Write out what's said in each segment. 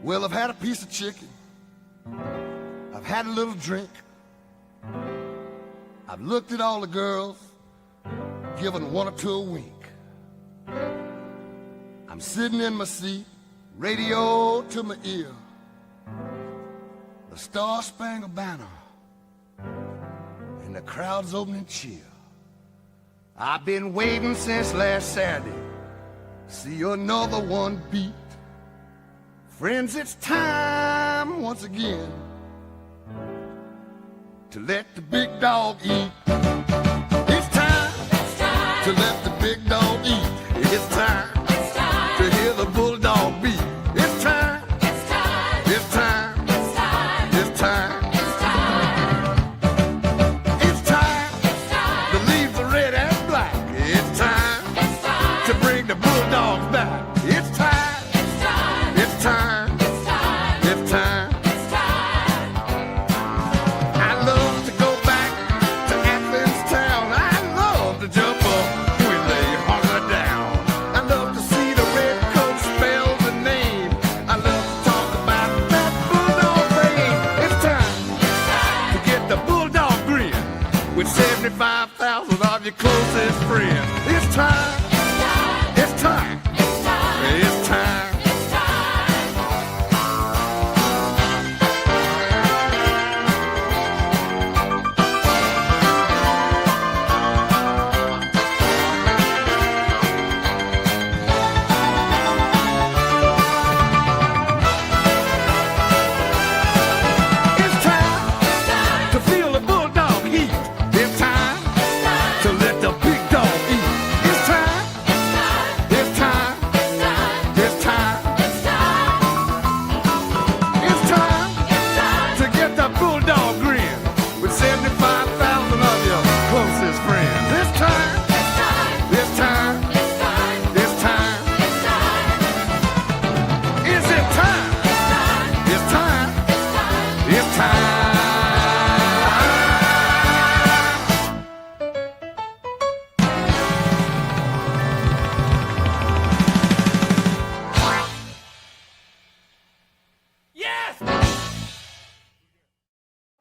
Well, I've had a piece of chicken. I've had a little drink. I've looked at all the girls, given one or two a wink. I'm sitting in my seat, radio to my ear. The Star-Spangled Banner and the crowd's opening cheer. I've been waiting since last Saturday, see another one beat. Friends, it's time once again to let the big dog eat. It's time to let the big dog eat. It's time to hear the bulldog beat. It's time. It's time. It's time. It's time. It's time. It's time. It's time to leave the red and black. It's time. It's time to bring the bulldogs back. It's time. It's time. It's time. It's time. It's time. It's time. I love to go back to Athens town. I love to jump up when they hunker down. I love to see the red coat spell the name. I love to talk about that bulldog fame. It's time to get the bulldog grin with 75,000 of your closest friends. It's time. It's time. It's time. It's time. It's time to feel the bulldog heat. It's time to let the big dog eat. It's time. It's time. It's time. It's time to get the bulldog grin with 75,000 of your closest friends. It's time. It's time. It's time. Is it time? It's time. It's time. Yes!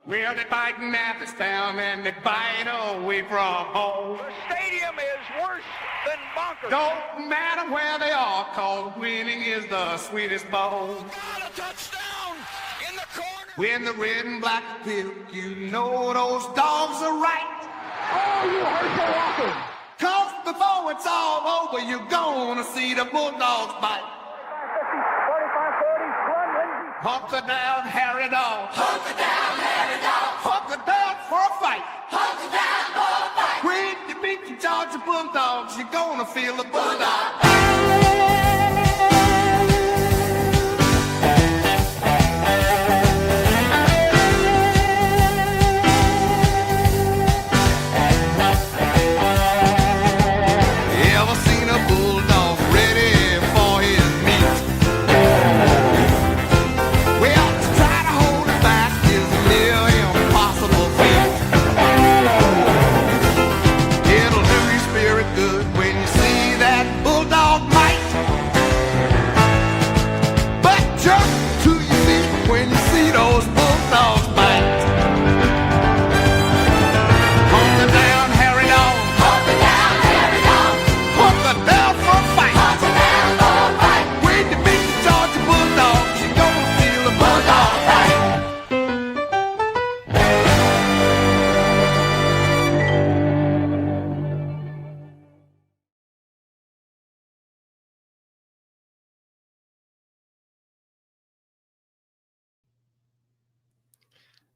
Well, they fighting at this town and they fight away from home. The stadium is worse than bonkers. Don't matter where they are, 'cause winning is the sweetest bowl. Got a touchdown in the corner. When the red and black appear, you know those dogs are right. Oh, you hurt the Walker. 'Cause before it's all over, you're gonna see the Bulldogs bite. 45-40, run, Lindsay. Hunker down, Harry Dog. Hunker down, Harry Dog. Hunker down for a fight. Hunker down for a fight. When you beat the Georgia Bulldogs, you're gonna feel the Bulldog. Ever seen a bulldog ready for his meat? Well, to try to hold it back is a near impossible feat. It'll do your spirit good when you see that bulldog bite. But jump to your feet when you see those bulldogs bite. Hunker down, Harry Dog. Hunker down, Harry Dog. Hunker down for a fight. Hunker down for a fight. When you beat the Georgia Bulldogs, you're gonna feel the bulldog bite.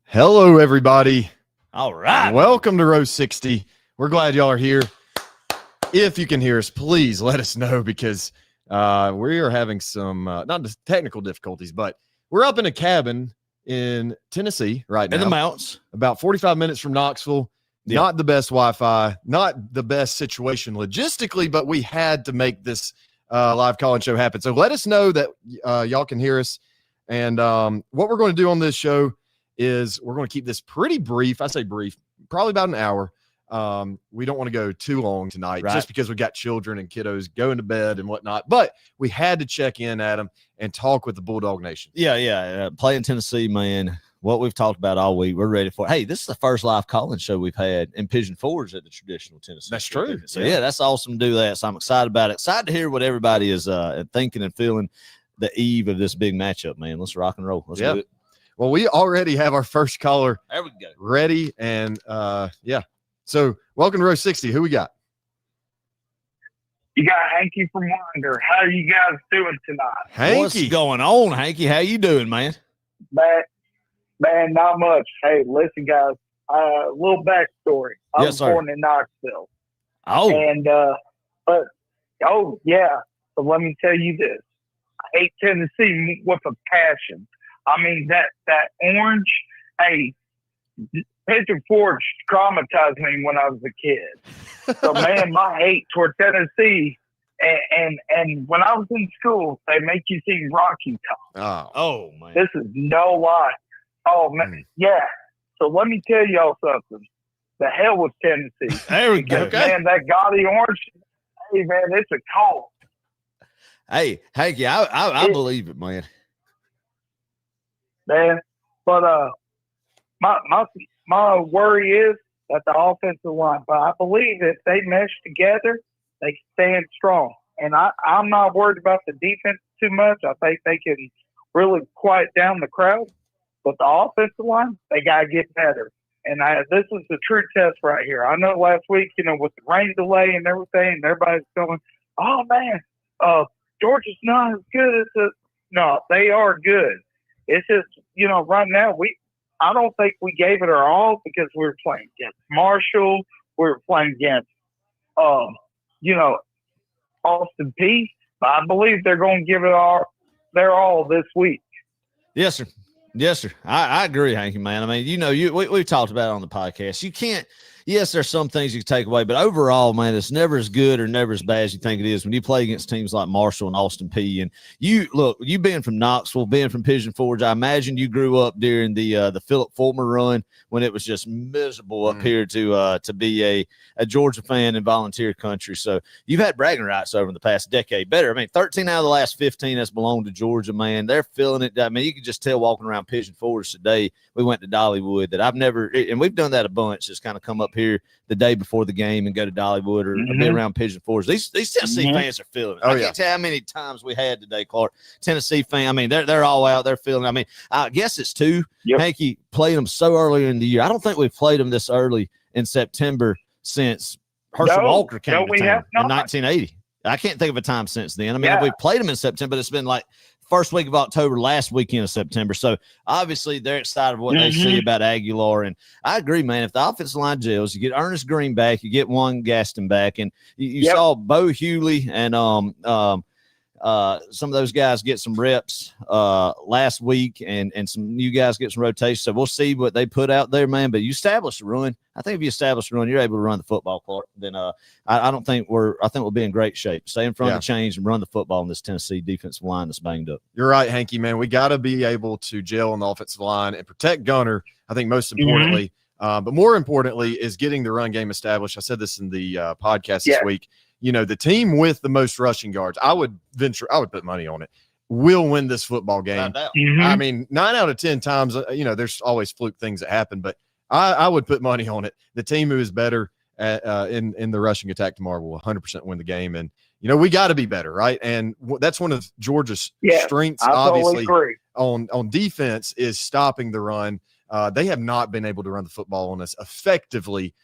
Hello, everybody. All right. Welcome to Row 60. We're glad y'all are here. If you can hear us, please let us know because we are having some, not just technical difficulties, but we're up in a cabin in Tennessee right now. In the mountains. About 45 minutes from Knoxville. Yep. Not the best Wi-Fi, not the best situation logistically, but we had to make this live call-in show happen. So let us know that y'all can hear us. And what we're going to do on this show is we're going to keep this pretty brief. I say brief, probably about an hour. We don't want to go too long tonight Right. just because we got children and kiddos going to bed and whatnot. But we had to check in, Adam, and talk with the Bulldog Nation. Yeah. Playing Tennessee, man. What we've talked about all week, we're ready for it. Hey, this is the first live call-in show we've had in Pigeon Forge at the traditional Tennessee. That's true. So, yeah, that's awesome to do that. So I'm excited about it. Excited to hear what everybody is thinking and feeling the eve of this big matchup, man. Let's rock and roll. Let's do it. Well, we already have our first caller There we go. ready. And, So welcome to row 60. Who we got? You got Hanky from Wonder. How are you guys doing tonight? Hanky. What's going on, Hanky? How you doing, man? Man, not much. Hey, listen, guys. A little backstory. I Yes, was sir. born in Knoxville. Oh, And, so let me tell you this. I hate Tennessee with a passion. I mean, that orange, hey, Pigeon Forge traumatized me when I was a kid. So, man, my hate toward Tennessee, and when I was in school, they make you sing Rocky Top. Oh, man. This is no lie. Oh, man. Yeah. So let me tell y'all something. The hell with Tennessee. There we go. Okay. Man, that gaudy orange, hey, man, it's a cult. Hey, Hanky, I believe it, man. Man. But my worry is that the offensive line, but I believe if they mesh together, they stand strong. And I'm not worried about the defense too much. I think they can really quiet down the crowd. But the offensive line, they got to get better. And this is the true test right here. I know last week, with the rain delay and everything, and everybody's going, oh, man, Georgia's not as good as no, they are good. It's just, right now, I don't think we gave it our all because we were playing against Marshall. We were playing against, Austin Peay. But I believe they're going to give it their all this week. Yes, sir. Yes, sir. I agree, Hanky, man. I mean, we've talked about it on the podcast. You can't, yes, there's some things you can take away, but overall, man, it's never as good or never as bad as you think it is when you play against teams like Marshall and Austin Peay. And you being from Knoxville, being from Pigeon Forge, I imagine you grew up during the Philip Fulmer run when it was just miserable up here to be a Georgia fan in volunteer country. So you've had bragging rights over the past decade. Better. I mean, 13 out of the last 15 that's belonged to Georgia, man. They're feeling it. I mean, you can just tell walking around Pigeon Forge today. We went to Dollywood that I've never, and we've done that a bunch, just kind of come up here the day before the game and go to Dollywood or be around Pigeon Forge. These Tennessee fans are feeling it. I can't tell how many times we had today, Clark. Tennessee fan. I mean, they're all out. They're feeling it. I mean, I guess it's two. Yep. Hanky played them so early in the year. I don't think we've played them this early in September since Herschel Walker came to town in 1980. I can't think of a time since then. I mean, we played them in September, but it's been like first week of October, last weekend of September. So obviously they're excited what they see about Aguilar. And I agree, man. If the offensive line gels, you get Ernest Green back, you get Juan Gaston back, and you saw Bo Hewley and some of those guys get some reps last week, and some new guys get some rotation. So we'll see what they put out there, man. But you establish a run. I think if you establish a run, you're able to run the football, Clark. Then I think we'll be in great shape. Stay in front of the chains and run the football in this Tennessee defensive line that's banged up. You're right, Hanky, man. We got to be able to gel on the offensive line and protect Gunner, I think most importantly. But more importantly is getting the run game established. I said this in the podcast this week. The team with the most rushing yards, I would put money on it, will win this football game. I mean, 9 out of 10 times, there's always fluke things that happen, but I would put money on it. The team who is better in the rushing attack tomorrow will 100% win the game. And, we got to be better, right? And that's one of Georgia's strengths, obviously, on defense is stopping the run. They have not been able to run the football on us effectively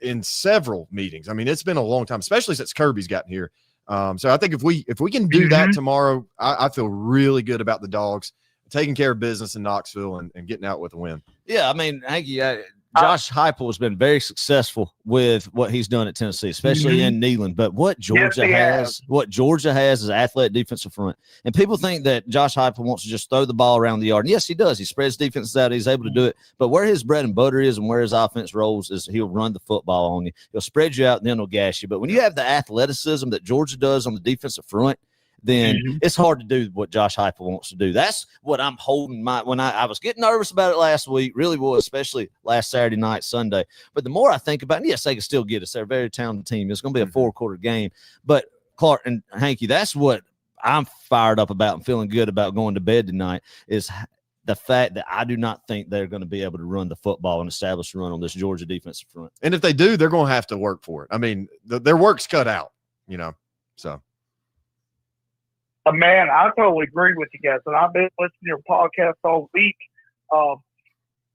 in several meetings. I mean, it's been a long time, especially since Kirby's gotten here. So I think if we can do that tomorrow, I feel really good about the Dogs taking care of business in Knoxville and getting out with a win. Yeah, I mean, Hanky, Josh Heupel has been very successful with what he's done at Tennessee, especially in Neyland. But what Georgia has is an athletic defensive front. And people think that Josh Heupel wants to just throw the ball around the yard. And yes, he does. He spreads defenses out. He's able to do it. But where his bread and butter is and where his offense rolls is he'll run the football on you. He'll spread you out and then he'll gas you. But when you have the athleticism that Georgia does on the defensive front, then it's hard to do what Josh Heupel wants to do. That's what I'm holding when I was getting nervous about it last week, really was, especially last Saturday night, Sunday. But the more I think about it, yes, they can still get us. They're a very talented team. It's going to be a 4-quarter game. But Clark and Hanky, that's what I'm fired up about and feeling good about going to bed tonight is the fact that I do not think they're going to be able to run the football and establish a run on this Georgia defensive front. And if they do, they're going to have to work for it. I mean, their work's cut out, so. Man, I totally agree with you guys. And I've been listening to your podcast all week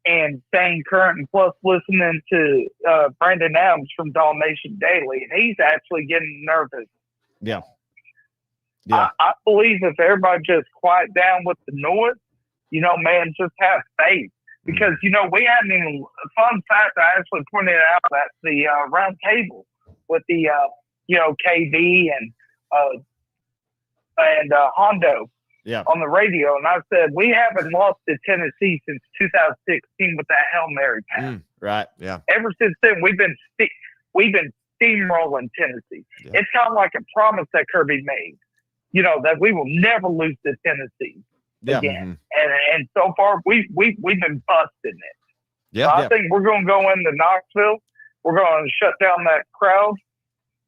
and staying current, and plus listening to Brandon Adams from Dawg Nation Daily. And he's actually getting nervous. Yeah. I believe if everybody just quiet down with the noise, man, just have faith. Because, we hadn't even – fun fact, I actually pointed out at the round table with the, KB and Hondo on the radio. And I said, we haven't lost to Tennessee since 2016 with that Hail Mary pass. Right, yeah. Ever since then, we've been steamrolling Tennessee. Yeah. It's kind of like a promise that Kirby made, that we will never lose to Tennessee again. And so far, we've been busting it. Yeah, so I think we're going to go into Knoxville. We're going to shut down that crowd.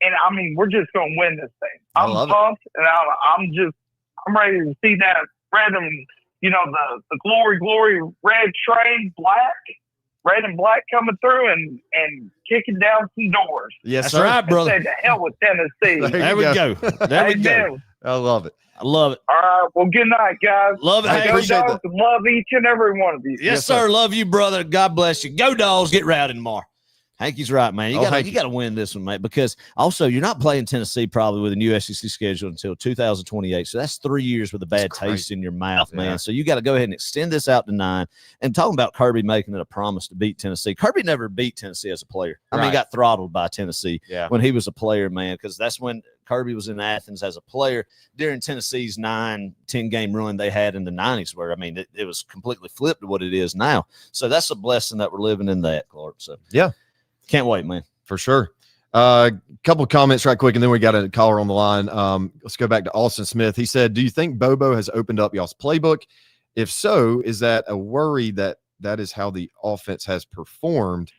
And, I mean, we're just going to win this thing. I'm pumped, and I'm ready to see that red and, the glory red train, red and black coming through and kicking down some doors. Yes, that's sir. right, brother. Say to hell with Tennessee. There we go. There we go. I love it. I love it. All right. Well, good night, guys. Love it. I appreciate Dogs, love each and every one of you. Yes, sir. Love you, brother. God bless you. Go Dogs. Get rowdy tomorrow. Hanky's right, man. You got to win this one, mate, because also you're not playing Tennessee probably with a new SEC schedule until 2028. So that's 3 years with a bad taste in your mouth, man. So you got to go ahead and extend this out to 9. And talking about Kirby making it a promise to beat Tennessee. Kirby never beat Tennessee as a player. I mean, he got throttled by Tennessee when he was a player, man, because that's when Kirby was in Athens as a player during Tennessee's 9-10 game run they had in the 90s, where, I mean, it was completely flipped to what it is now. So that's a blessing that we're living in that, Clark. So, yeah. Can't wait, man. For sure. Couple of comments right quick, and then we got a caller on the line. Let's go back to Austin Smith. He said, do you think Bobo has opened up y'all's playbook? If so, is that a worry that is how the offense has performed?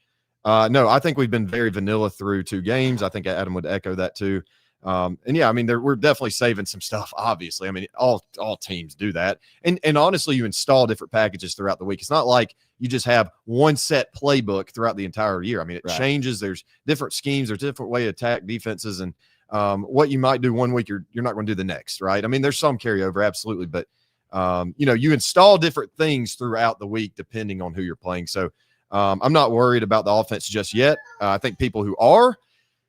No, I think we've been very vanilla through 2 games. I think Adam would echo that too. And yeah, I mean, we're definitely saving some stuff, obviously. I mean, all teams do that. And honestly, you install different packages throughout the week. It's not like you just have one set playbook throughout the entire year. I mean, it changes. There's different schemes. There's different way to attack defenses. And what you might do one week, you're not going to do the next, right? I mean, there's some carryover, absolutely. But, you install different things throughout the week depending on who you're playing. So I'm not worried about the offense just yet. I think people who are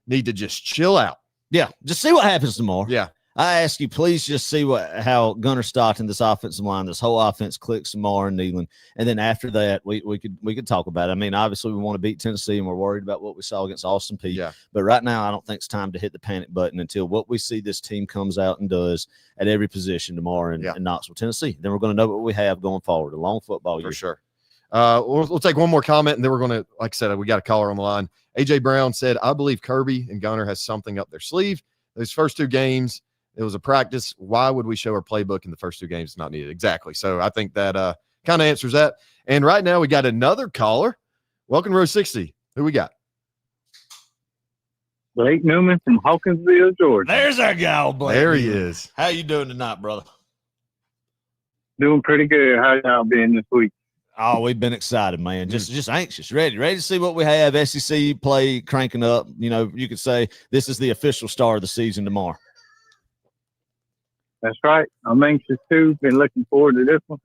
need to just chill out. Yeah, just see what happens tomorrow. Yeah. I ask you, please just see how Gunnar Stockton, this offensive line, this whole offense clicks tomorrow and Neyland. And then after that, we could talk about it. I mean, obviously we want to beat Tennessee and we're worried about what we saw against Austin Peay. Yeah. But right now, I don't think it's time to hit the panic button until what we see this team comes out and does at every position tomorrow in Knoxville, Tennessee. Then we're going to know what we have going forward, a long football year. For sure. We'll take one more comment, and then we're going to, like I said, we got a caller on the line. AJ Brown said, I believe Kirby and Gunnar has something up their sleeve. Those first 2 games, it was a practice. Why would we show our playbook in the first 2 games? It's not needed. Exactly. So I think that kind of answers that. And right now we got another caller. Welcome to Row 60. Who we got? Blake Newman from Hawkinsville, Georgia. There's our guy, Blake. There he is. How you doing tonight, brother? Doing pretty good. How y'all been this week? Oh, we've been excited, man. Just anxious, ready to see what we have. SEC play cranking up. You could say this is the official start of the season tomorrow. That's right. I'm anxious too. Been looking forward to this one.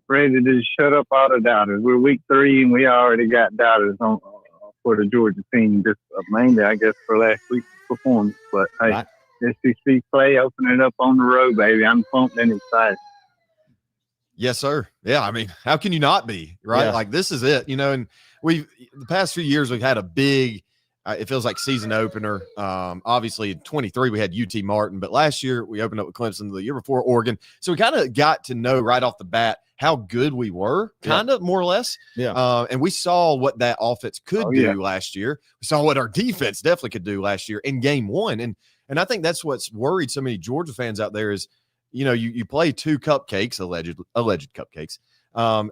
Ready to just shut up all the doubters. We're week 3 and we already got doubters on for the Georgia team. Just mainly, I guess, for last week's performance. But hey, SEC play opening up on the road, baby. I'm pumped and excited. Yes, sir. Yeah, I mean, how can you not be, right? Yeah. Like, this is it, and the past few years, we've had a big, it feels like season opener. Obviously, in 23, we had UT Martin, but last year we opened up with Clemson, the year before Oregon. So we kind of got to know right off the bat how good we were, kind of more or less. Yeah. And we saw what that offense could do last year. We saw what our defense definitely could do last year in game 1. And And I think that's what's worried so many Georgia fans out there is, you play two cupcakes, alleged cupcakes.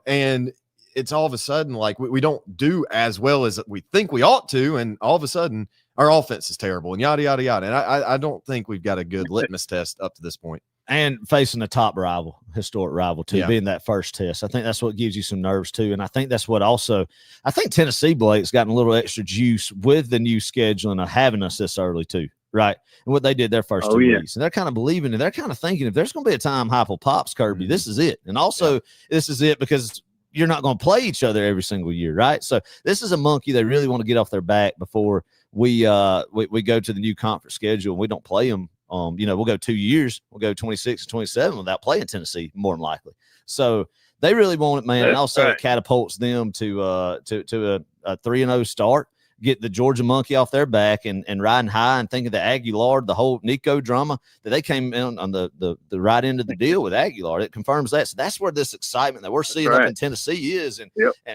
And it's all of a sudden like we don't do as well as we think we ought to. And all of a sudden our offense is terrible and yada, yada, yada. And I don't think we've got a good litmus test up to this point. And facing a top rival, historic rival too, being that first test. I think that's what gives you some nerves too. And I think that's what also, I think Tennessee, Blake's gotten a little extra juice with the new scheduling of having us this early too. Right. And what they did their first 2 weeks. And they're kind of believing and they're kind of thinking if there's going to be a time Heupel pops Kirby, this is it. And also this is it because you're not going to play each other every single year. Right. So this is a monkey they really want to get off their back before we go to the new conference schedule and we don't play them. We'll go 2 years. We'll go 26 and 27 without playing Tennessee more than likely. So they really want it, man. And also it catapults them to a 3-0 start, get the Georgia monkey off their back and riding high and think of the Aguilar, the whole Nico drama that they came in on the right end of the deal with Aguilar. It confirms that. So that's where this excitement that we're seeing up in Tennessee is. And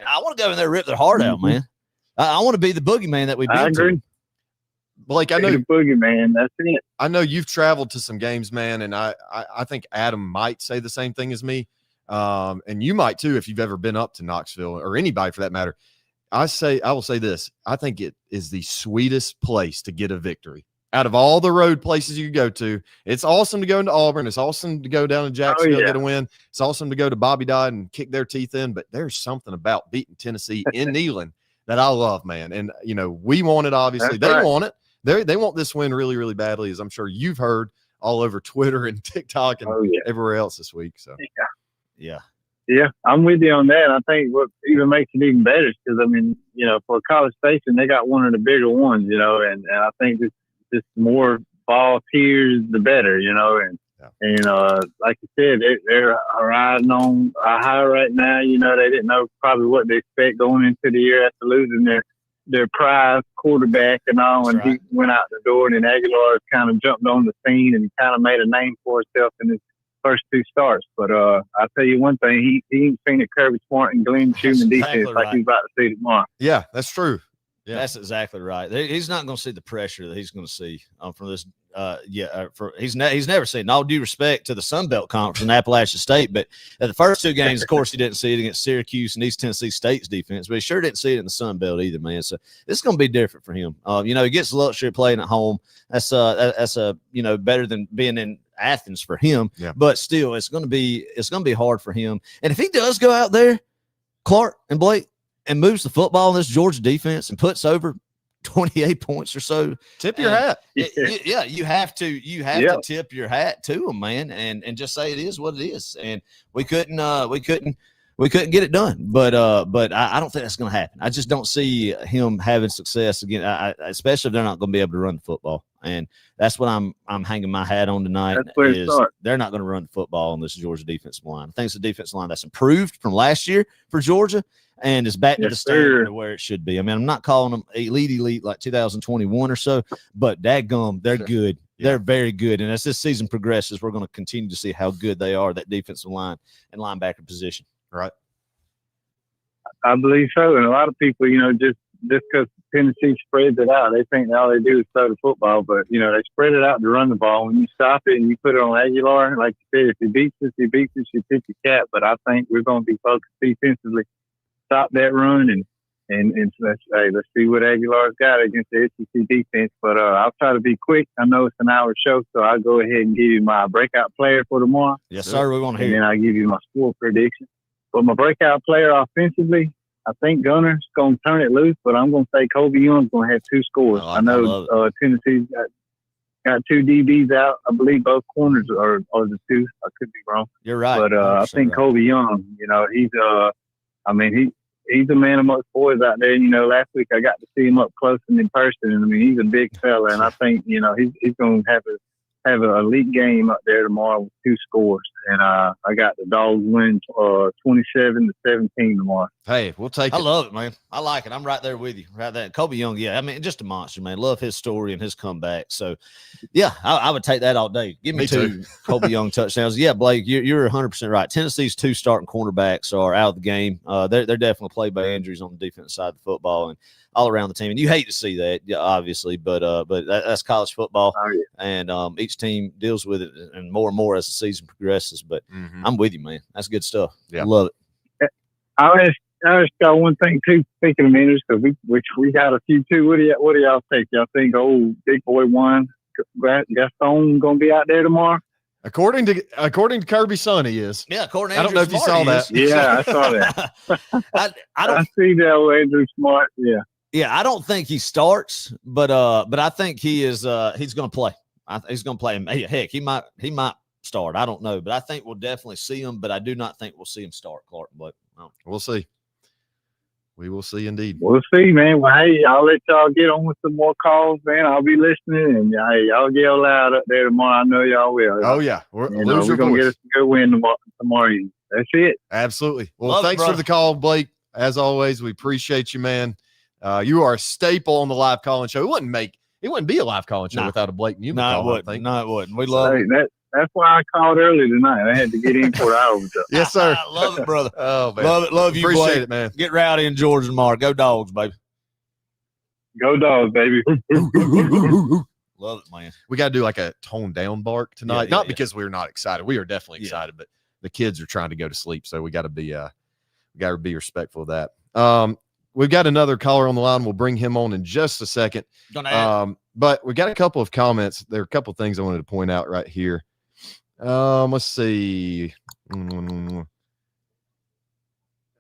I want to go in there and rip their heart out, man. I want to be the boogeyman that we've been. I agree. Blake, I know the boogeyman. That's it. I know you've traveled to some games, man, and I think Adam might say the same thing as me, and you might too if you've ever been up to Knoxville or anybody for that matter. I will say this: I think it is the sweetest place to get a victory out of all the road places you can go to. It's awesome to go into Auburn. It's awesome to go down to Jacksonville get a win. It's awesome to go to Bobby Dodd and kick their teeth in. But there's something about beating Tennessee in Neyland that I love, man. And we want it. Obviously, they want it. They want this win really, really badly, as I'm sure you've heard all over Twitter and TikTok and everywhere else this week. So, yeah, I'm with you on that. I think what even makes it even better is because, for College Station, they got one of the bigger ones, and I think just more volunteers, the better, and like you said, they're riding on a high right now. They didn't know probably what to expect going into the year after losing their prize quarterback and all, and he went out the door, and then Aguilar kind of jumped on the scene and kind of made a name for himself in his first 2 starts. But I'll tell you one thing, he ain't seen it Kirby Smart and Glenn shooting defense like he's about to see tomorrow. Yeah, that's true. Yeah, that's exactly right. He's not going to see the pressure that he's going to see from this. He's never seen. All due respect to the Sun Belt Conference and Appalachian State, but at the first 2 games, of course, he didn't see it against Syracuse and East Tennessee State's defense, but he sure didn't see it in the Sun Belt either, man. So this is going to be different for him. He gets the luxury of playing at home. That's better than being in Athens for him. Yeah. But still, it's going to be hard for him. And if he does go out there, Clark and Blake, and moves the football in this Georgia defense and puts over 28 points or so, tip your hat. You have to tip your hat to them, man, and just say it is what it is. And we couldn't get it done, but I don't think that's going to happen. I just don't see him having success again, especially if they're not going to be able to run the football. And that's what I'm hanging my hat on tonight. They're not going to run the football on this Georgia defensive line. I think it's a defensive line that's improved from last year for Georgia and is back to the standard of where it should be. I mean, I'm not calling them elite like 2021 or so, but dadgum, they're good. Yeah. They're very good. And as this season progresses, we're going to continue to see how good they are, that defensive line and linebacker position. Right. I believe so. And a lot of people, just because Tennessee spreads it out, they think all they do is throw the football. But, they spread it out to run the ball. When you stop it and you put it on Aguilar, like you said, if he beats us, you tip your cap. But I think we're going to be focused defensively, stop that run, and let's see what Aguilar's got against the SEC defense. But I'll try to be quick. I know it's an hour show, so I'll go ahead and give you my breakout player for tomorrow. Yes, sir. We're going to hear. And then I'll give you my score prediction. But my breakout player offensively, I think Gunner's going to turn it loose, but I'm going to say Kobe Young's going to have 2 scores. I know Tennessee's got 2 DBs out. I believe both corners are the 2. I could be wrong. You're right. But I think Kobe Young, he's a man amongst boys out there. Last week I got to see him up close and in person, and he's a big fella, and I think he's going to have an elite game up there tomorrow with 2 scores. and I got the Dogs win 27-17 tomorrow. Hey, we'll take I it. love it, man. I like it. I'm right there with you. Right there. Kobe Young, yeah. I mean, just a monster, man. Love his story and his comeback. So, yeah, I would take that all day. Give me two Kobe Young touchdowns. Yeah, Blake, you're 100% right. Tennessee's two starting cornerbacks are out of the game. They're definitely plagued by injuries on the defense side of the football and all around the team. And you hate to see that, yeah, obviously, but that's college football. Oh, yeah. And each team deals with it and more as the season progresses. But I'm with you, man. That's good stuff. Yeah. Love it. I just got one thing too. Speaking of minutes, because we got a few too. What do y'all think? Y'all think old big boy one Gaston gonna be out there tomorrow? According to Kirby's son, he is. Yeah, according to I don't know if you saw that. Yeah, I saw that. I see that with Andrew Smart. Yeah. Yeah, I don't think he starts, but I think he is. He's going to play. He's going to play him. Heck, he might start. I don't know, but I think we'll definitely see him. But I do not think we'll see him start, Clark. But We'll see. We will see indeed. We'll see, man. Well, hey, I'll let y'all get on with some more calls, man. I'll be listening, and hey, y'all yell loud up there tomorrow. I know y'all will. Oh yeah, we're gonna get us a good win tomorrow. That's it. Absolutely. Well, Love it, thanks for the call, Blake. As always, we appreciate you, man. You are a staple on the live calling show. It wouldn't be a live calling show without a Blake Newman call. it wouldn't. We love it. That's why I called early tonight. I had to get in for the overtime. Yes, sir. I love it, brother. Oh man, Love it. Love you, appreciate Blake. it, man. Get rowdy in Georgia tomorrow. Go Dogs, baby. Go Dogs, baby. Love it, man. We got to do like a toned down bark tonight. Not because we're not excited. We are definitely excited, but the kids are trying to go to sleep, so we got to be respectful of that. We've got another caller on the line. We'll bring him on in just a second. But we got a couple of comments. There are a couple of things I wanted to point out right here. Let's see.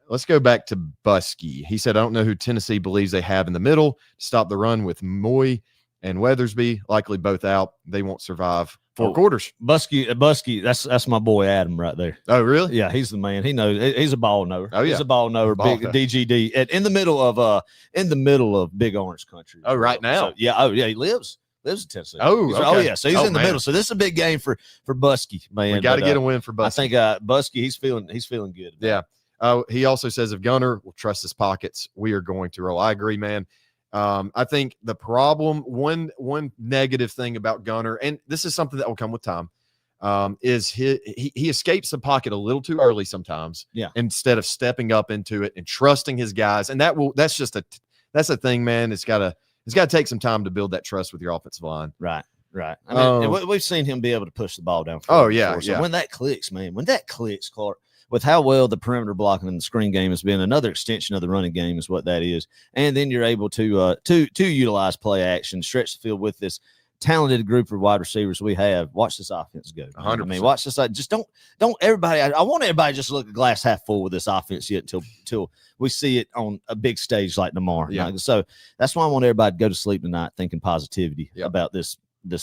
Let's go back to Buskey. He said, I don't know who Tennessee believes they have in the middle to stop the run with Moy and Weathersby, likely both out. They won't survive four quarters. Buskey, that's my boy Adam right there. Oh, really? Yeah, he's the man. He knows. He's a ball knower. Oh, yeah. He's a ball knower. Big DGD in the middle of Big Orange Country. Oh, right now. So, yeah. He lives in Tennessee. Oh, okay. Oh, yeah. So he's in the man. middle. So this is a big game for Buskey, man. We got to get a win for Buskey. I think Buskey, he's feeling good. Yeah. He also says if Gunner will trust his pockets, we are going to roll. I agree, man. I think the problem, one negative thing about Gunner, and this is something that will come with time, is he escapes the pocket a little too early sometimes. Yeah. Instead of stepping up into it and trusting his guys, and that's a thing, man. It's got to take some time to build that trust with your offensive line. Right. I mean, we've seen him be able to push the ball down. Yeah. So when that clicks, man, Clark, with how well the perimeter blocking and the screen game has been, another extension of the running game is what that is. And then you're able to utilize play action, stretch the field with this talented group of wide receivers we have. Watch this offense go. 100%. I mean, watch this. Just don't everybody. I want everybody just to look at glass half full with this offense yet until we see it on a big stage like tomorrow. Yeah. So that's why I want everybody to go to sleep tonight thinking positivity about this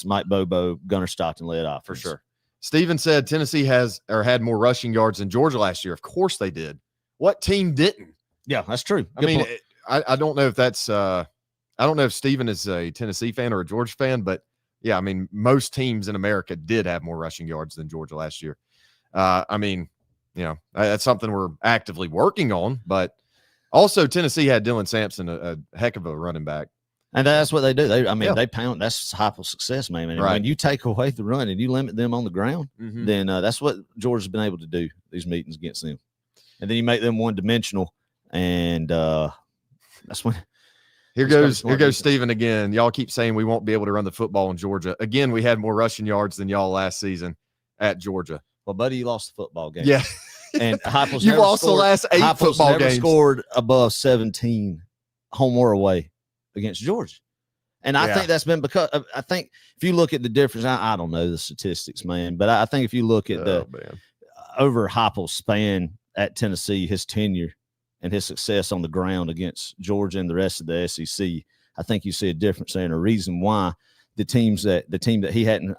Mike Bobo, Gunner Stockton led offense. For sure. Steven said Tennessee had more rushing yards than Georgia last year. Of course they did. What team didn't? Yeah, that's true. I mean, I don't know if that's I don't know if Steven is a Tennessee fan or a Georgia fan, but yeah, I mean, most teams in America did have more rushing yards than Georgia last year. I mean, that's something we're actively working on, but also Tennessee had Dylan Sampson, a heck of a running back. And that's what they do. They pound. That's Heupel's success, man. And when you take away the run and you limit them on the ground, then that's what Georgia's been able to do, these meetings against them. And then you make them one-dimensional, and that's when – Here goes Steven again. Y'all keep saying we won't be able to run the football in Georgia. Again, we had more rushing yards than y'all last season at Georgia. Well, buddy, you lost the football game. Yeah. And Heupel's you lost the last 8 football games. Scored above 17 home or away against Georgia. And I think that's been because I think if you look at the difference, I don't know the statistics, man, but I think if you look at over Heupel's span at Tennessee, his tenure and his success on the ground against Georgia and the rest of the SEC, I think you see a difference there and a reason why the team that he hadn't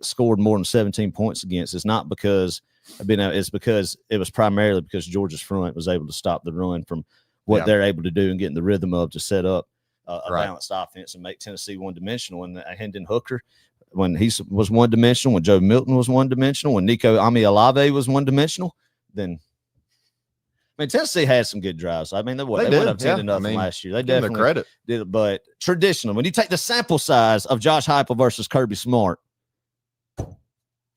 scored more than 17 points against is not because it's because it was primarily because Georgia's front was able to stop the run from what they're able to do and getting the rhythm of to set up a balanced offense and make Tennessee one-dimensional. And Hendon Hooker, when he was one dimensional, when Joe Milton was one dimensional, when Nico Amialave was one dimensional, then I mean Tennessee had some good drives. I mean they went up 10-0 last year. They give them definitely credit. did it, but traditionally, when you take the sample size of Josh Heupel versus Kirby Smart,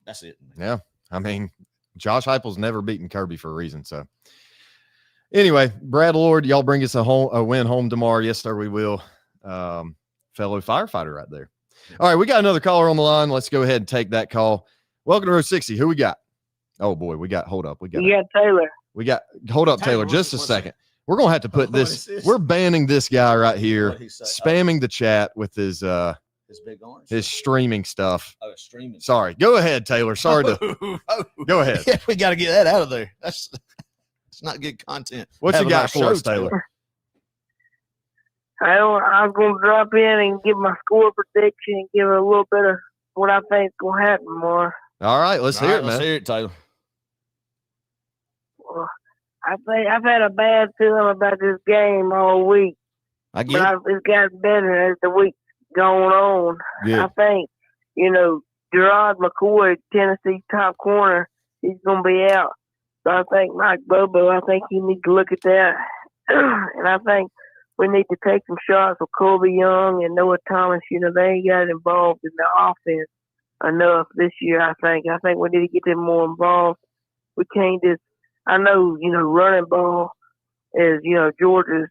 that's it. Yeah, I mean Josh Heupel's never beaten Kirby for a reason. So anyway, Brad Lord, y'all bring us a win home tomorrow. Yes, sir, we will. Fellow firefighter right there. All right, we got another caller on the line. Let's go ahead and take that call. Welcome to Row 60. Who we got? Oh boy, hold up. Taylor. Hold up, Taylor, just a second. We're gonna have to put this. We're banning this guy right here, spamming the chat with his big orange, his streaming stuff. Oh, streaming. Sorry. Go ahead, Taylor. Sorry to go ahead. Yeah, we got to get that out of there. It's not good content. What you got for us, Taylor? I was going to drop in and give my score prediction and give a little bit of what I think is going to happen more. All right, let's hear it, man. Let's hear it, Taylor. Well, I think I've had a bad feeling about this game all week. I get it. It's gotten better as the week's going on. Good. I think, Gerard McCoy, Tennessee's top corner, he's going to be out. So I think Mike Bobo, I think he needs to look at that. And I think we need to take some shots with Colby Young and Noah Thomas. They ain't got involved in the offense enough this year, I think. I think we need to get them more involved. We can't just – I know, running ball is, Georgia's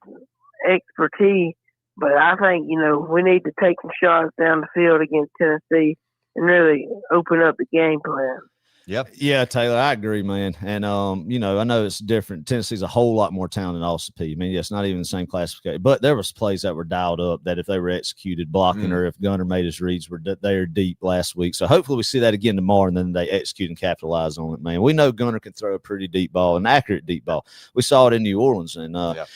expertise, but I think, we need to take some shots down the field against Tennessee and really open up the game plan. Yep. Yeah, Taylor, I agree, man. And, I know it's different. Tennessee's a whole lot more talented than Allsup. I mean, it's not even the same classification. But there was plays that were dialed up that if they were executed, blocking, or if Gunner made his reads, they are deep last week. So hopefully we see that again tomorrow, and then they execute and capitalize on it, man. We know Gunner can throw a pretty deep ball, an accurate deep ball. We saw it in New Orleans, and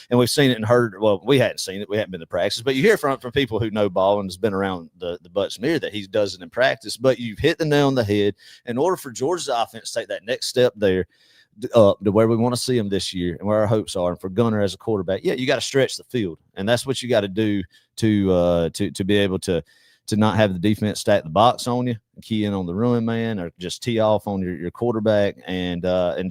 we've seen it and heard – well, we hadn't seen it. We hadn't been to practice. But you hear from people who know ball and has been around the Butts-Mehre that he does it in practice. But you've hit the nail on the head. In order for Georgia's offense to take that next step there to where we want to see them this year and where our hopes are, and for Gunner as a quarterback, you got to stretch the field, and that's what you got to do to be able to not have the defense stack the box on you, key in on the run man, or just tee off on your quarterback. And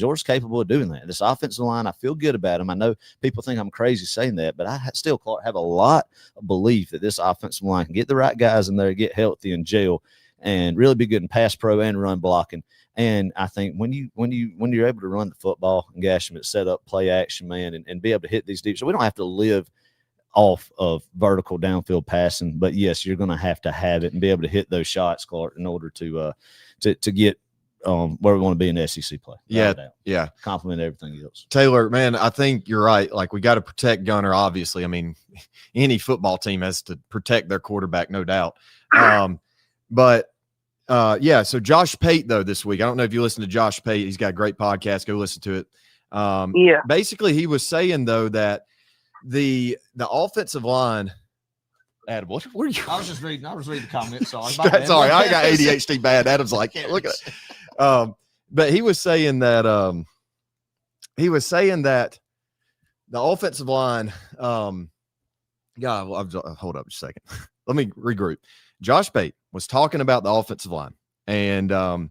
Georgia's capable of doing that. This offensive line, I feel good about them. I know people think I'm crazy saying that, but I still have a lot of belief that this offensive line can get the right guys in there, get healthy and gel, and really be good in pass pro and run blocking. And I think when you're able to run the football and gash them at set up, play action, man, and be able to hit these deep, so we don't have to live off of vertical downfield passing, but yes, you're going to have it and be able to hit those shots, Clark, in order to get where we want to be in the SEC play. Yeah. Complement everything else. Taylor, man, I think you're right. Like, we got to protect Gunner, obviously. I mean, any football team has to protect their quarterback, no doubt. So Josh Pate, though, this week, I don't know if you listen to Josh Pate. He's got a great podcast. Go listen to it. Basically, he was saying, though, that the offensive line. Adam, what were you? I was reading the comments. Sorry, I got ADHD bad. Adam's like, look at it. But he was saying that the offensive line. Hold up just a second. Let me regroup. Josh Pate was talking about the offensive line, and I've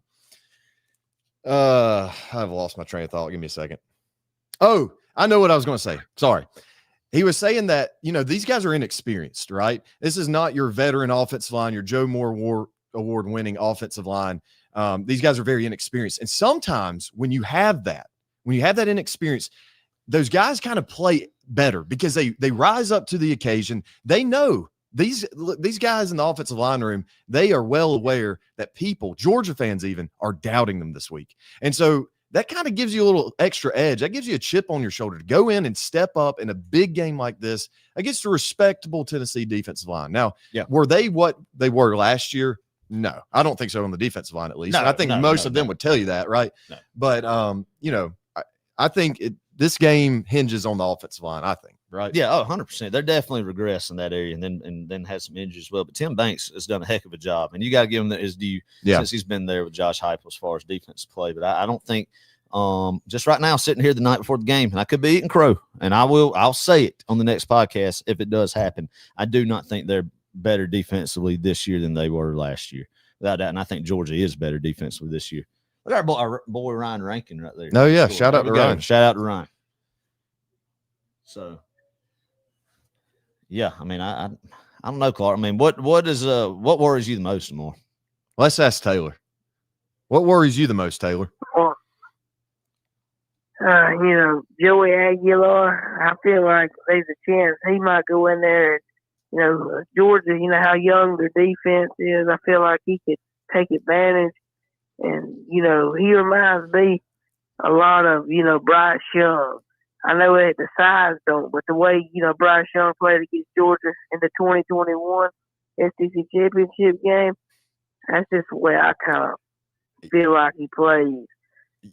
lost my train of thought. Give me a second. Oh, I know what I was going to say. Sorry. He was saying that, these guys are inexperienced, right? This is not your veteran offensive line, your Joe Moore award-winning offensive line. These guys are very inexperienced. And sometimes when you have that inexperience, those guys kind of play better because they rise up to the occasion. They know these guys in the offensive line room, they are well aware that people, Georgia fans even, are doubting them this week. And so that kind of gives you a little extra edge. That gives you a chip on your shoulder to go in and step up in a big game like this against a respectable Tennessee defensive line. Now, were they what they were last year? No, I don't think so on the defensive line, at least. I think most of them would tell you that, right? No. But, I think this game hinges on the offensive line, I think, right? Yeah, 100%. They're definitely regressed in that area and then had some injuries as well. But Tim Banks has done a heck of a job, and you got to give him his due since he's been there with Josh Heupel as far as defensive play. But I don't think just right now, sitting here the night before the game, and I could be eating crow, and I'll say it on the next podcast if it does happen. I do not think they're better defensively this year than they were last year. without that. And I think Georgia is better defensively this year. Look at our boy Ryan Rankin right there. Oh, yeah. Sure. Shout out There to we go. Ryan. Shout out to Ryan. So, yeah, I mean, I don't know, Clark. I mean, what worries you the most more? Let's ask Taylor. What worries you the most, Taylor? Well, Joey Aguilar, I feel like there's a chance he might go in there. And, Georgia, how young their defense is. I feel like he could take advantage. And, he reminds me a lot of, Bryce Young. I know that the size don't, but the way, Bryce Young played against Georgia in the 2021 SEC championship game, that's just the way I kind of feel like he plays.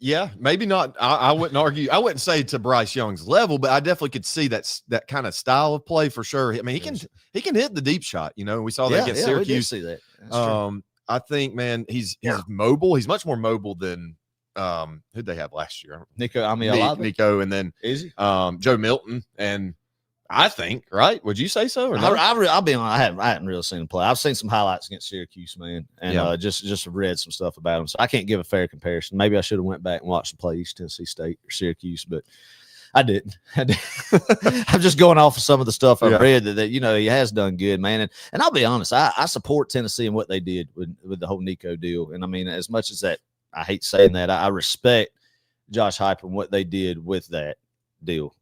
Yeah, maybe not. I wouldn't argue. I wouldn't say to Bryce Young's level, but I definitely could see that kind of style of play for sure. I mean, he can hit the deep shot. We saw that against Syracuse. We did see that. That's true. I think, man, he's mobile. He's much more mobile than who'd they have last year? Nico, and then is he? Joe Milton, and I think, right? Would you say so? Or no? I'll be honest. I haven't really seen him play. I've seen some highlights against Syracuse, man, and just read some stuff about him. So I can't give a fair comparison. Maybe I should have went back and watched him play East Tennessee State or Syracuse, but I didn't. I'm just going off of some of the stuff I've read that he has done good, man. And I'll be honest, I support Tennessee and what they did with the whole Nico deal. And I mean, as much as that, I hate saying that, I respect Josh Heupel and what they did with that deal.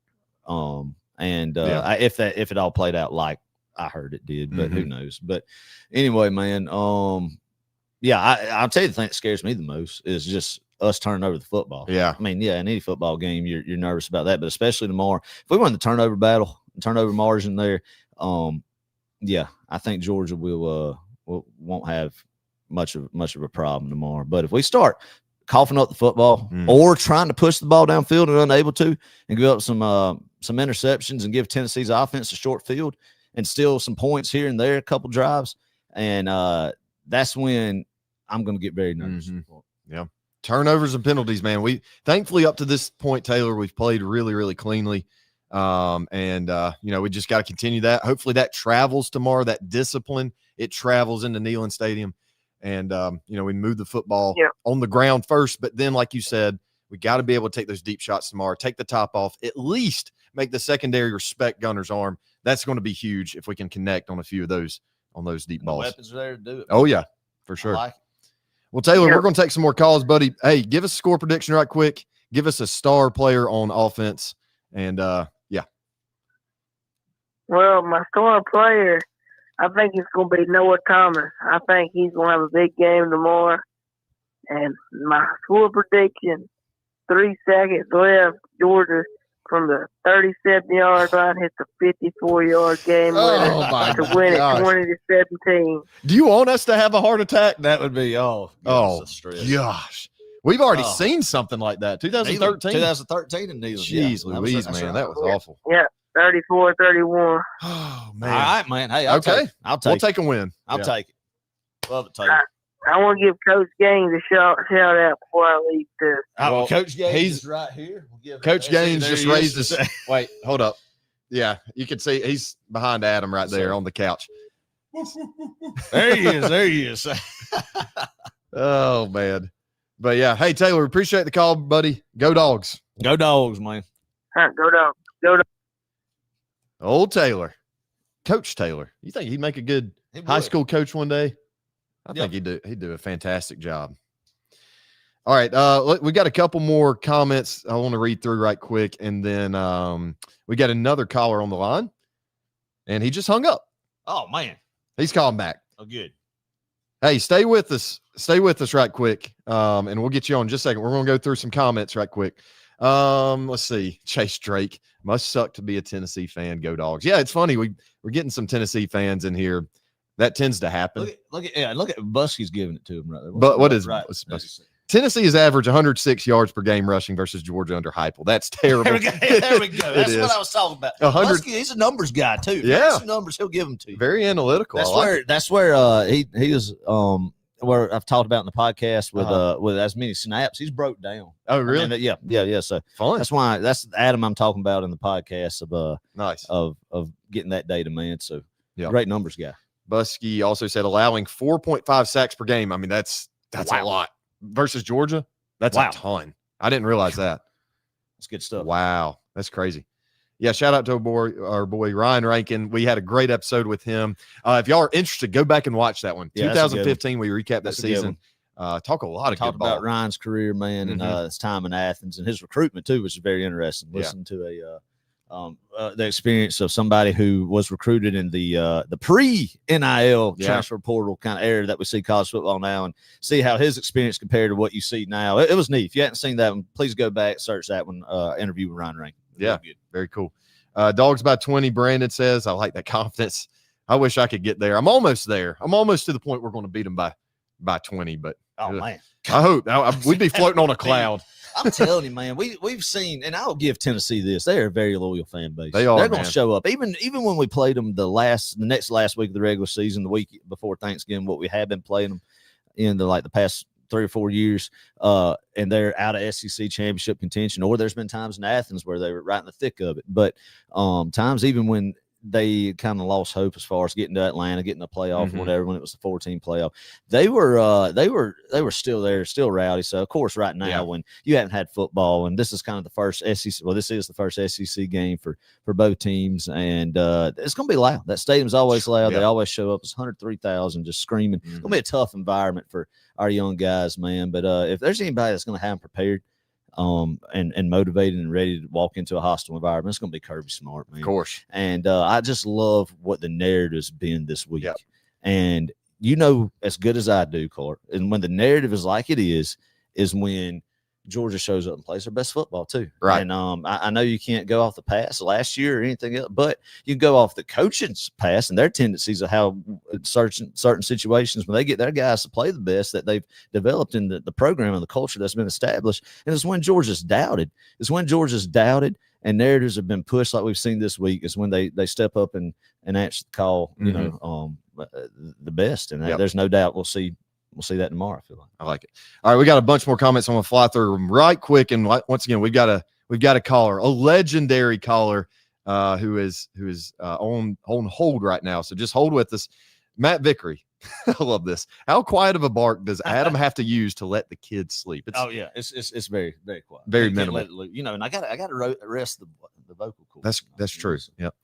If it all played out like I heard it did, but who knows? But anyway, man, I'll tell you the thing that scares me the most is just us turning over the football. Yeah. I mean, in any football game, you're nervous about that, but especially tomorrow. If we win the turnover battle, turnover margin there, I think Georgia won't have much of a problem tomorrow. But if we start coughing up the football or trying to push the ball downfield and unable to, and give up some interceptions and give Tennessee's offense a short field and steal some points here and there, a couple drives, and that's when I'm going to get very nervous. Yeah. Turnovers and penalties, man. We thankfully up to this point, Taylor, we've played really, really cleanly. We just got to continue that. Hopefully that travels tomorrow, that discipline, it travels into Neyland Stadium. And, we move the football on the ground first. But then, like you said, we got to be able to take those deep shots tomorrow, take the top off, at least make the secondary respect Gunner's arm. That's going to be huge if we can connect on a few of those on those deep balls. The weapons are there to do it. Oh, yeah, for sure. Well, Taylor, we're going to take some more calls, buddy. Hey, give us a score prediction right quick. Give us a star player on offense. And, Well, my star player, I think it's going to be Noah Thomas. I think he's going to have a big game tomorrow. And my score prediction, 3 seconds left, Georgia from the 37-yard line hits a 54-yard game winner to win it 20-17. Do you want us to have a heart attack? That would be Gosh. We've already seen something like that. 2013 in Neyland. Jeez Louise, man. That was awful. Yeah, 34-31. Oh, man. All right, man. Hey, we'll take a win. I'll take it. Love it, Taylor. I want to give Coach Gaines a shout out before I leave this. Coach Gaines is right here. Coach Gaines just raised his – wait, hold up. Yeah, you can see he's behind Adam right there on the couch. There he is. Oh, man. But, yeah, hey, Taylor, appreciate the call, buddy. Go Dogs. Go Dogs, man. Go Dogs. Go Dogs. Old Taylor. Coach Taylor. You think he'd make a good high school coach one day? I think he'd do a fantastic job. All right, we got a couple more comments I want to read through right quick, and then we got another caller on the line, and he just hung up. Oh, man. He's calling back. Oh, good. Hey, stay with us. Stay with us right quick, and we'll get you on in just a second. We're going to go through some comments right quick. Let's see. Chase Drake. Must suck to be a Tennessee fan. Go Dogs. Yeah, it's funny. We're getting some Tennessee fans in here. That tends to happen. Look at Buskey's giving it to him right there. But what is Tennessee is average 106 yards per game rushing versus Georgia under Heupel. That's terrible. There we go. That's what I was talking about. Buskey, he's a numbers guy too. Yeah, some numbers he'll give them to you. Very analytical. That's where he is. Where I've talked about in the podcast with as many snaps, he's broke down. Oh, really? I mean, yeah. So fun. That's Adam I'm talking about in the podcast of nice of getting that data, man. So yeah, great numbers guy. Busky also said allowing 4.5 sacks per game. I mean, that's a lot versus Georgia. That's a ton. I didn't realize that. That's good stuff. Wow. That's crazy. Yeah. Shout out to our boy Ryan Rankin. We had a great episode with him. If y'all are interested, go back and watch that one. Yeah, 2015, we recapped that season. Talk a lot of good about ball. Ryan's career, man, and his time in Athens and his recruitment too, which is very interesting. Listen to the experience of somebody who was recruited in the pre-NIL transfer portal kind of era that we see college football now, and see how his experience compared to what you see now. It was neat. If you hadn't seen that one, please go back, search that one. Interview with Ryan Rankin. Yeah, good. Very cool. Dogs by 20. Brandon says, I like that confidence. I wish I could get there. I'm almost there. I'm almost to the point we're going to beat them by 20, but man, I hope we'd be floating on a cloud. I'm telling you, man, we've seen, and I'll give Tennessee this. They are a very loyal fan base. They're going to show up. Even when we played them the next last week of the regular season, the week before Thanksgiving, what we have been playing them in the past 3 or 4 years, and they're out of SEC championship contention, or there's been times in Athens where they were right in the thick of it. But times even when they kind of lost hope as far as getting to Atlanta, getting the playoff or whatever, when it was the 14 playoff, they were still there, still rowdy. So of course, right now when you haven't had football, and this is kind of the first SEC, this is the first SEC game for both teams, and it's going to be loud. That stadium's always loud. They always show up. It's 103,000 just screaming. It's going to be a tough environment for our young guys, man. But if there's anybody that's going to have them prepared, and motivated and ready to walk into a hostile environment, it's going to be Kirby Smart, man. Of course. And I just love what the narrative's been this week. Yep. And as good as I do, Clark, and when the narrative is like it is when Georgia shows up and plays their best football too. Right. And I know you can't go off the past last year or anything else, but you can go off the coaching's past and their tendencies of how certain situations when they get their guys to play the best that they've developed in the program and the culture that's been established. And it's when Georgia's doubted. And narratives have been pushed like we've seen this week is when they step up and answer the call, the best. And there's no doubt we'll see that tomorrow. I feel like. I like it. All right, we got a bunch more comments. I'm gonna fly through them right quick. And once again, we've got a caller, a legendary caller, who is on hold right now. So just hold with us, Matt Vickery. I love this. How quiet of a bark does Adam have to use to let the kids sleep? It's very, very quiet. Very minimal. And I got to rest the vocal cords. That's true. Yep.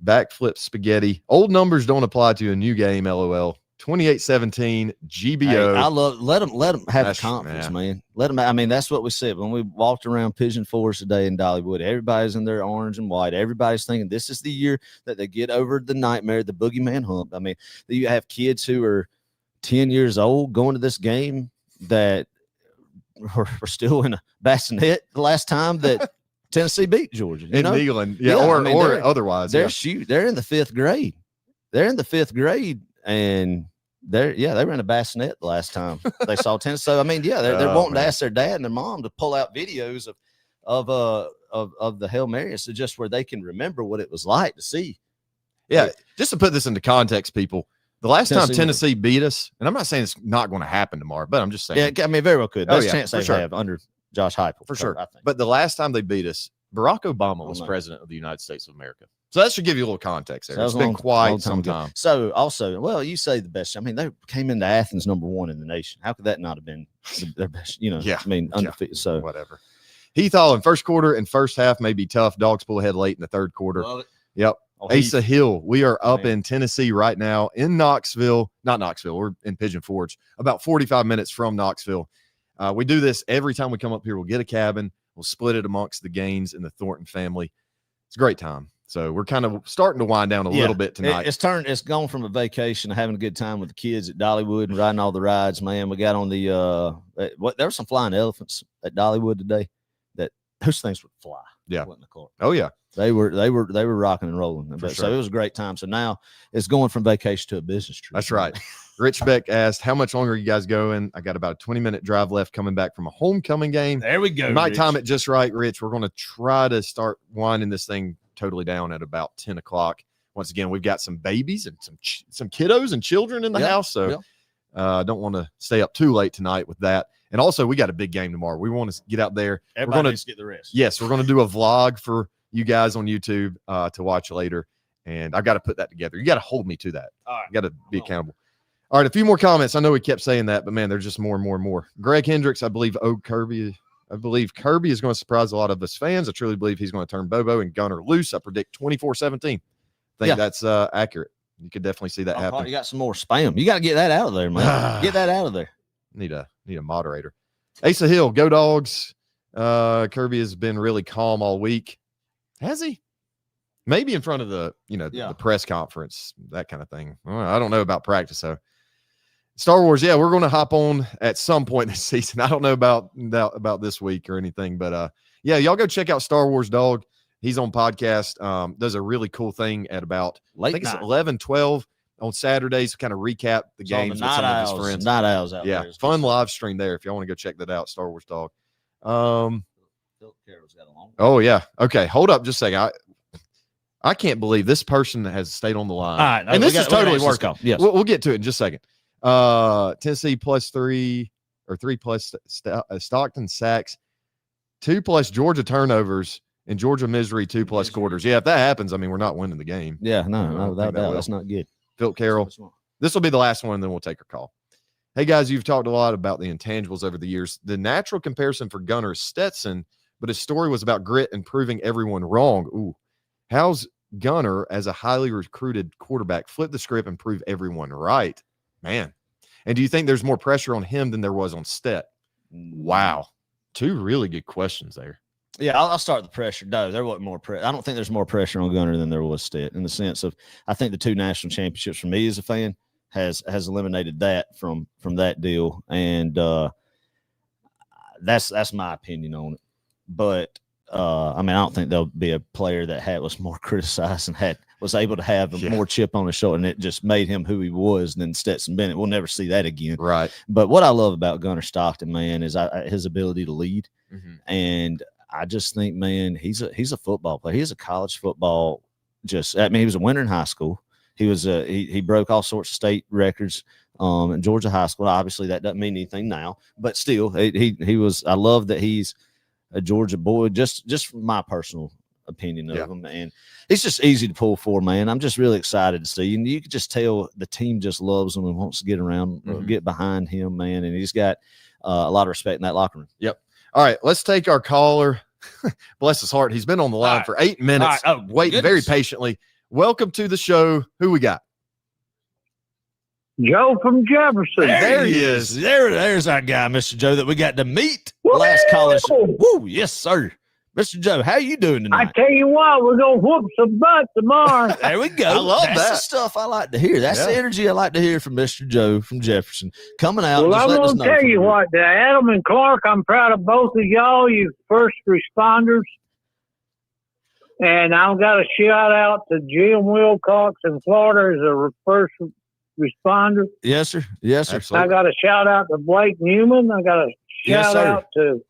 Backflip spaghetti. Old numbers don't apply to a new game. LOL. 28-17 GBO. Hey, I love let them have the confidence, man. Let them. I mean, that's what we said when we walked around Pigeon Forest today in Dollywood. Everybody's in their orange and white. Everybody's thinking this is the year that they get over the nightmare, the boogeyman hump. I mean, you have kids who are 10 years old going to this game that were still in a bassinet the last time that Tennessee beat Georgia. In England, or otherwise. They're in the fifth grade. And they were in a bassinet the last time they saw Tennessee. So I mean, they're wanting to ask their dad and their mom to pull out videos of the Hail Mary, so just where they can remember what it was like to see. Yeah, just to put this into context, people. The last time Tennessee beat us, and I'm not saying it's not going to happen tomorrow, but I'm just saying. Yeah, I mean, very well could. That's a chance they have under Josh Heupel. For sure. I think. But the last time they beat us, Barack Obama was president of the United States of America. So that should give you a little context there. It's been quite some time. So also, you say the best. I mean, they came into Athens #1 in the nation. How could that not have been their best? I mean, undefeated. So whatever. Heath Hall in first quarter and first half may be tough. Dogs pull ahead late in the third quarter. Love it. Yep. Asa Hill. We are up in Tennessee right now in Knoxville. Not Knoxville. We're in Pigeon Forge, about 45 minutes from Knoxville. We do this every time we come up here. We'll get a cabin. We'll split it amongst the Gaines and the Thornton family. It's a great time. So we're kind of starting to wind down a little bit tonight. It's gone from a vacation to having a good time with the kids at Dollywood and riding all the rides, man. We got on the there were some flying elephants at Dollywood today. Those things would fly. Yeah. In the car. Oh yeah. They were rocking and rolling. So it was a great time. So now it's going from vacation to a business trip. That's right. Rich Beck asked, how much longer are you guys going? I got about a 20-minute drive left coming back from a homecoming game. There we go. We might time it just right, Rich. We're going to try to start winding this thing totally down at about 10 o'clock. Once again, we've got some babies and some kiddos and children in the house. So don't want to stay up too late tonight with that. And also, we got a big game tomorrow. We want to get out there. Everybody needs to get the rest. Yes, we're going to do a vlog for you guys on YouTube to watch later. And I got to put that together. You got to hold me to that. All right. You got to be accountable. All right, a few more comments. I know we kept saying that, but man, there's just more and more and more. Greg Hendricks, I believe Kirby is going to surprise a lot of us fans. I truly believe he's going to turn Bobo and Gunner loose. I predict 24-17. I think that's accurate. You could definitely see that happen. You got some more spam. You got to get that out of there, man. Get that out of there. Need a moderator. Asa Hill, go Dogs. Kirby has been really calm all week. Has he? Maybe in front of the press conference, that kind of thing. I don't know about practice, though. Star Wars, yeah, we're going to hop on at some point this season. I don't know about this week or anything, but yeah, y'all go check out Star Wars Dog. He's on podcast. Does a really cool thing at about I think it's 11, 12 on Saturdays. Kind of recap the games with some of his friends. Night owls out there. Yeah, fun live stream there if y'all want to go check that out. Star Wars Dog. Oh yeah. Okay, hold up just a second. I can't believe this person has stayed on the line. All right, and this is totally working. Yes, we'll get to it in just a second. Tennessee +3 or 3+ Stockton sacks, 2+ Georgia turnovers, and Georgia misery 2+ quarters. Yeah, if that happens, I mean, we're not winning the game. Yeah, no, without doubt. That's not good. Phil Carroll. This will be the last one, and then we'll take our call. Hey, guys, you've talked a lot about the intangibles over the years. The natural comparison for Gunner is Stetson, but his story was about grit and proving everyone wrong. Ooh. How's Gunner, as a highly recruited quarterback, flip the script and prove everyone right? Man. And do you think there's more pressure on him than there was on Stet? Wow. Two really good questions there. Yeah, I'll start the pressure. No, there wasn't more pressure. I don't think there's more pressure on Gunner than there was Stet, in the sense of I think the 2 national championships for me as a fan has eliminated that from that deal. And that's my opinion on it. But I mean, I don't think there'll be a player that was more criticized and was able to have more chip on his shoulder, and it just made him who he was than Stetson Bennett. We'll never see that again. Right. But what I love about Gunner Stockton, man, is his ability to lead. Mm-hmm. And I just think, man, he's a football player. He's a college football. He was a winner in high school. He was he broke all sorts of state records in Georgia high school. Obviously, that doesn't mean anything now, but still, he was. I love that he's a Georgia boy, just from my personal opinion of him, and he's just easy to pull for, man. I'm just really excited to see, and you can just tell the team just loves him and wants to get around, get behind him, man. And he's got a lot of respect in that locker room. Yep. All right, let's take our caller. Bless his heart, he's been on the line for 8 minutes, waiting very patiently. Welcome to the show. Who we got? Joe from Jefferson. There he is. There's our guy, Mr. Joe, that we got to meet last college. Woo, yes, sir. Mr. Joe, how you doing tonight? I tell you what, we're going to whoop some butt tomorrow. There we go. I love That's that. the stuff I like to hear. That's the energy I like to hear from Mr. Joe from Jefferson. Coming out. Well, just I'm letting us going know to tell from you the- what, Adam and Clark, I'm proud of both of y'all, you first responders. And I've got a shout out to Jim Wilcox in Florida as a first responder. Yes, sir. Yes, sir. Absolutely. I got a shout out to Blake Newman. I got a Yes, shout sir. out to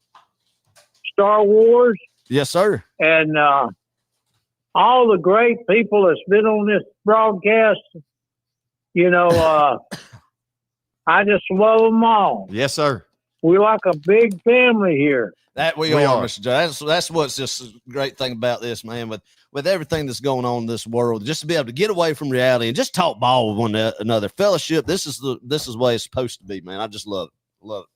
Star Wars Yes, sir. and all the great people that's been on this broadcast. You know, I just love them all. Yes, sir. We're like a big family here. That we We are, are. Mr. Joe. That's what's just a great thing about this, man. With everything that's going on in this world, just to be able to get away from reality and just talk ball with one another, fellowship. This is the way it's supposed to be, man. I just love it. Love it.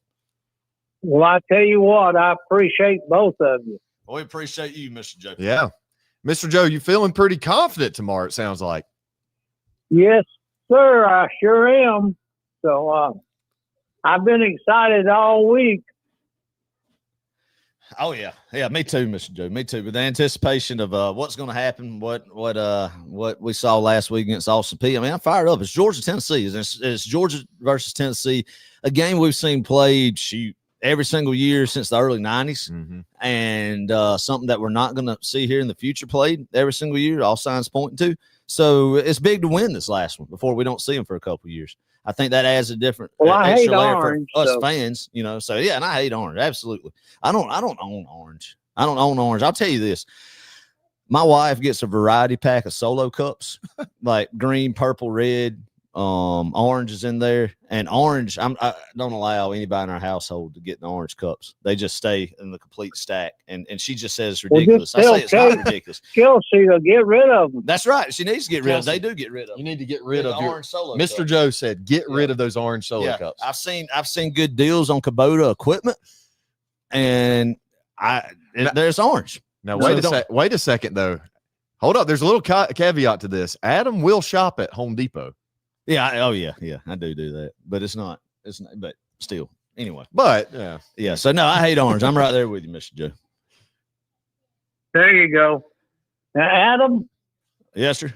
Well, I tell you what, I appreciate both of you. We appreciate you, Mr. Joe. Yeah. Mr. Joe, you feeling pretty confident tomorrow, it sounds like. Yes, sir, I sure am. So I've been excited all week. Oh yeah, me too, Mr. Joe. Me too. With the anticipation of what's going to happen, what we saw last week against Austin Peay. I mean, I'm fired up. It's Georgia, Tennessee. It's Georgia versus Tennessee, a game we've seen played every single year since the early '90s, and something that we're not going to see here in the future played every single year. All signs pointing to. So it's big to win this last one before we don't see them for a couple years. I think that adds a different I extra hate layer orange, for us so. fans, you know. So yeah, and I hate orange. Absolutely. I don't own orange. I don't own orange. I'll tell you this. My wife gets a variety pack of Solo cups, like green, purple, red, Orange is in there, and orange. I don't allow anybody in our household to get in the orange cups. They just stay in the complete stack. And she just says it's ridiculous. Well, I say it's not ridiculous. Kelsey to get rid of them. That's right. She needs to get rid of. Kelsey, They do get rid of. You need to get rid the of your orange solo. Mr. cups. Joe said, get rid of those orange solo cups. I've seen good deals on Kubota equipment, and there's orange. Now No, wait a second though. Hold up. There's a little caveat to this. Adam will shop at Home Depot. Yeah. I do that, but it's not. But still, anyway. But Yeah. So no, I hate orange. I'm right there with you, Mr. Joe. There you go. Now, Adam, Yes, sir.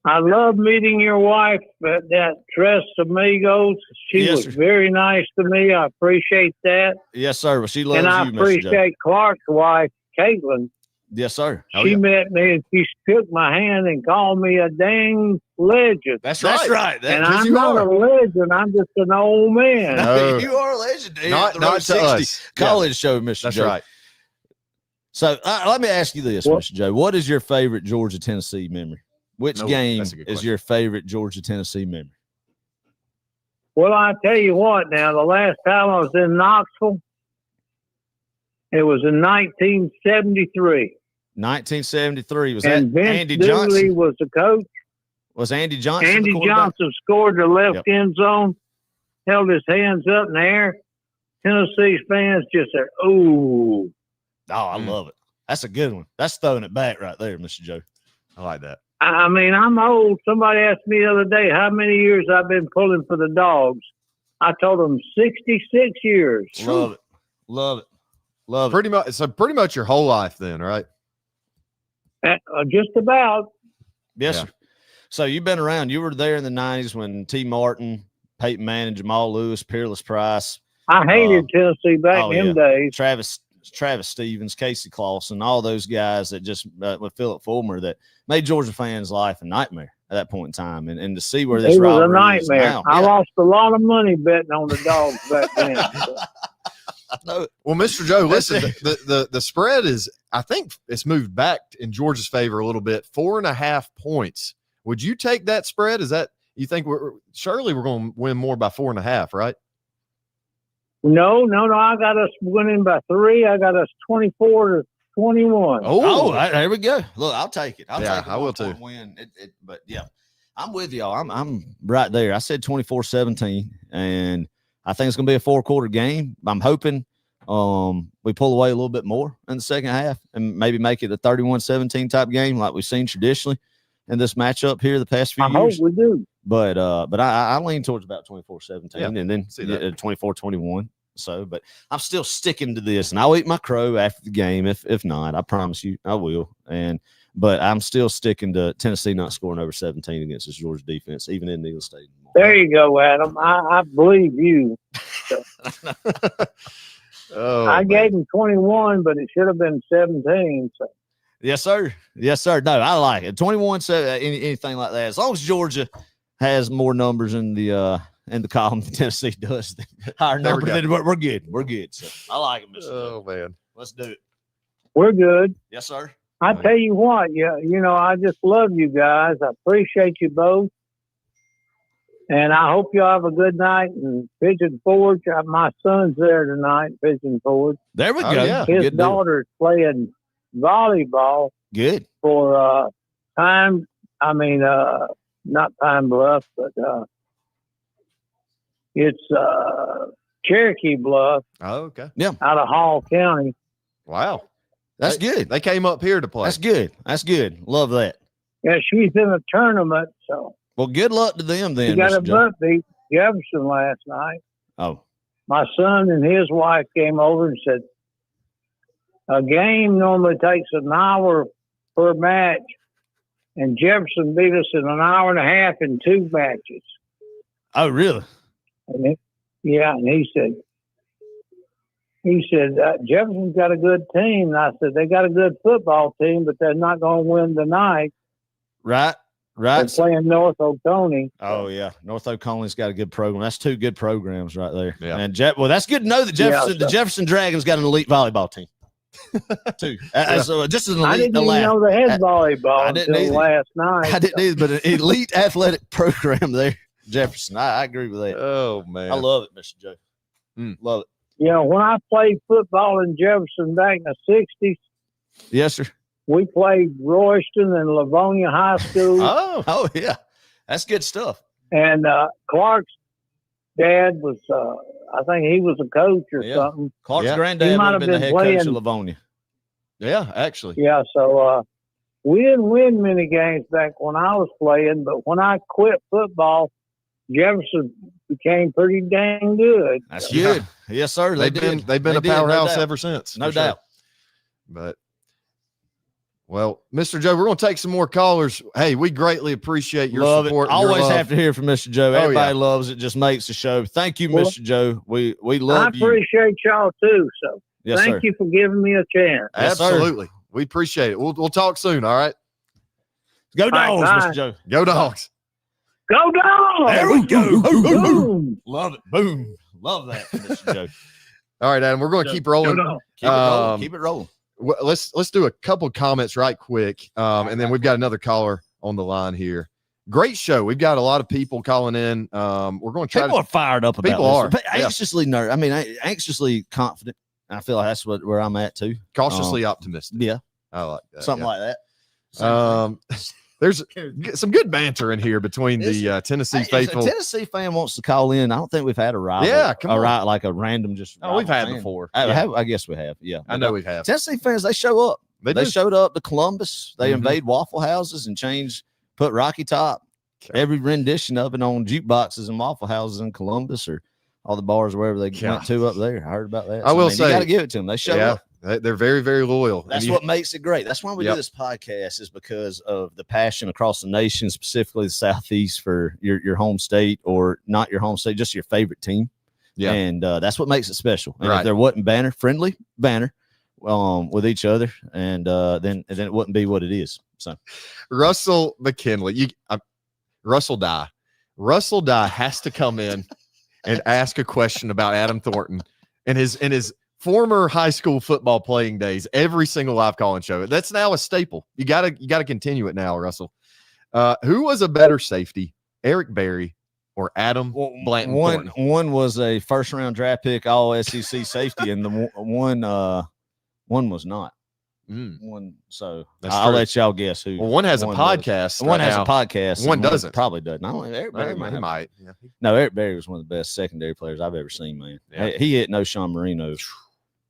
I love meeting your wife at that Tres Amigos. She Yes, was sir. very nice to me. I appreciate that. Yes, sir. Well, she loves And I you, Mr. Joe. appreciate Clark's wife, Caitlin. Yes, sir. She met me and she shook my hand and called me a dang legend. that's That's right. right. And Yes, I'm you not are. a legend. I'm just an old man. No. You are a legend. Dude. Not The not Road to 60 us. college show, Mr. That's Joe. right. So let me ask you this, What? Mr. Joe. What is your favorite Georgia Tennessee memory? Which No, game that's a good is question. your favorite Georgia Tennessee memory? Well, I tell you what, now, the last time I was in Knoxville, it was in 1973. 1973. Was And that Vince Andy Dooley Johnson? was the coach. Was Andy Johnson? Andy the quarterback? Johnson scored the left Yep. end zone, held his hands up in the air. Tennessee fans just said, "Ooh." Oh, I love it. That's a good one. That's throwing it back right there, Mr. Joe. I like that. I mean, I'm old. Somebody asked me the other day how many years I've been pulling for the Dogs. I told them 66 years. Love it. Love it. Love it. Pretty much your whole life then, right? Just about. Yes, Yeah. sir. So you've been around. You were there in the 90s when T. Martin, Peyton Manning, Jamal Lewis, Peerless Price, I hated Tennessee back in them days. Travis Stevens, Casey Clausen, all those guys that just with Philip Fulmer that made Georgia fans' life a nightmare at that point in time. And to see where this It was a rivalry is nightmare. now. I Yeah. lost a lot of money betting on the Dogs back then. No, Well, Mr. Joe, That's listen, the spread is, I think it's moved back in Georgia's favor a little bit, 4.5 points. Would you take that spread? Is that, you think surely we're going to win more by 4.5, right? No. I got us winning by 3. I got us 24-21. Oh, there we go. Look, I'll take it. I'll Yeah, take it. I will 1 too. point Win. But yeah, I'm with y'all. I'm right there. I said 24-17, and I think it's going to be a 4-quarter game. I'm hoping we pull away a little bit more in the second half and maybe make it a 31-17 type game like we've seen traditionally in this matchup here the past few I years. hope we do. But I lean towards about 24-17 Yeah, and then see that. 24-21. So, but I'm still sticking to this, and I'll eat my crow after the game. If not, I promise you I will. But I'm still sticking to Tennessee not scoring over 17 against this Georgia defense, even in Neal Stadium. There you go, Adam. I believe you. Oh, I man. gave him 21, but it should have been 17. So. Yes, sir. Yes, sir. No, I like it. 21, anything like that. As long as Georgia has more numbers in the column than Tennessee does, higher There we number, go. then we're good. We're good. So I like it, Mr. Oh, man. Let's do it. We're good. Yes, sir. I tell you what, I just love you guys. I appreciate you both. And I hope y'all have a good night. And Pigeon Forge, my son's there tonight, Pigeon Forge. There we Oh, go. yeah. His Good deal. daughter's playing volleyball Good. for not Pine Bluff, but it's Cherokee Bluff Oh, okay. out of Hall County. Wow. That's good. They came up here to play. That's good. That's good. Love that. Yeah, she's in a tournament, so Well, good luck to them she then. got Mr. a Joe. butt beat Jefferson last night. Oh, My son and his wife came over and said, a game normally takes an hour per match, and Jefferson beat us in an hour and a half in 2 matches. oh, really? And he said, Jefferson's got a good team. And I said, they got a good football team, but they're not going to win tonight. Right. They're Right. playing North Oconee. Oh yeah, North Oconee's got a good program. That's 2 good programs right there. Yeah. And well, that's good to know that Jefferson, the Jefferson Dragons, got an elite volleyball team too. So just an elite. I didn't even know they had volleyball I didn't until either. last night. I didn't either, but an elite athletic program there. Jefferson. I agree with that. Oh man, I love it, Mr. Joe. Love it. You know, when I played football in Jefferson back in the 60s, Yes, sir. we played Royston and Livonia High School. Oh yeah, that's good stuff. And Clark's dad was, I think he was a coach or Yeah. something. Clark's Yeah. granddad He would might have have been the been head coach playing- of Livonia. yeah, actually, Yeah, so we didn't win many games back when I was playing, but when I quit football, Jefferson became pretty dang good. That's Yeah. good. Yes, sir. they've been a no powerhouse doubt. ever since. No for sure. doubt. But well, Mr. Joe, we're going to take some more callers. Hey, we greatly appreciate your Love support. it. and your Always love. have to hear from Mr. Joe. Oh, Everybody yeah. loves it. Just makes the show. Thank you, Well, Mr. Joe. We I love you. appreciate y'all too. So Yes, thank sir. you for giving me a chance. Yes, sir. Absolutely. We appreciate it. We'll talk soon. All right. Go Dogs, Bye. Mr. Joe. Go Dogs. Go dogs! There we go. Boom! Love it. Boom. Love that, Mr. Joe. All right, Adam. We're going to keep rolling. Go dogs. Keep it rolling. Um, Keep it rolling. Let's do a couple comments right quick, and then we've got another caller on the line here. Great show. We've got a lot of people calling in. We're going to try People to. are fired up about People this. are, yeah. Anxiously nervous. I mean, anxiously confident. I feel like that's where I'm at too. Cautiously optimistic. Yeah, I like that. something yeah. like that. Same thing. There's some good banter in here between the Tennessee Hey, if faithful. a Tennessee fan wants to call in, I don't think we've had a rival. Yeah, come on. like a random just. Oh, we've rival had fan. before. I guess we have. Yeah, I know we have. Tennessee fans. They show up. They They do. showed up to Columbus. They Mhm. invade Waffle Houses and put Rocky Top, Okay. every rendition of it on jukeboxes and Waffle Houses in Columbus or all the bars wherever they God. went to up there. I heard about that. I will you say- got to give it to them. They show Yeah, up. they're very, very loyal. And That's you- what makes it great. That's why we Yep. do this podcast, is because of the passion across the nation, specifically the Southeast, for your home state, or not your home state, just your favorite team. Yeah. And that's what makes it special. And Right. if there wasn't friendly banner with each other, and then it wouldn't be what it is. So Russell McKinley, Russell Dye has to come in and ask a question about Adam Thornton and his former high school football playing days. Every single live calling show. That's now a staple. You gotta continue it now, Russell. Who was a better safety, Eric Berry or Adam Blanton Thornton? one was a first round draft pick, all SEC safety, and the one was not. Mm. One, so That's I'll true. let y'all guess who. Well, one has a one was. podcast. One right has now. a podcast. One and doesn't. Probably doesn't. I don't know. Eric Berry He might have. might. Yeah. No, Eric Berry was one of the best secondary players I've ever seen, man. Yeah. He hit no Sean Marino.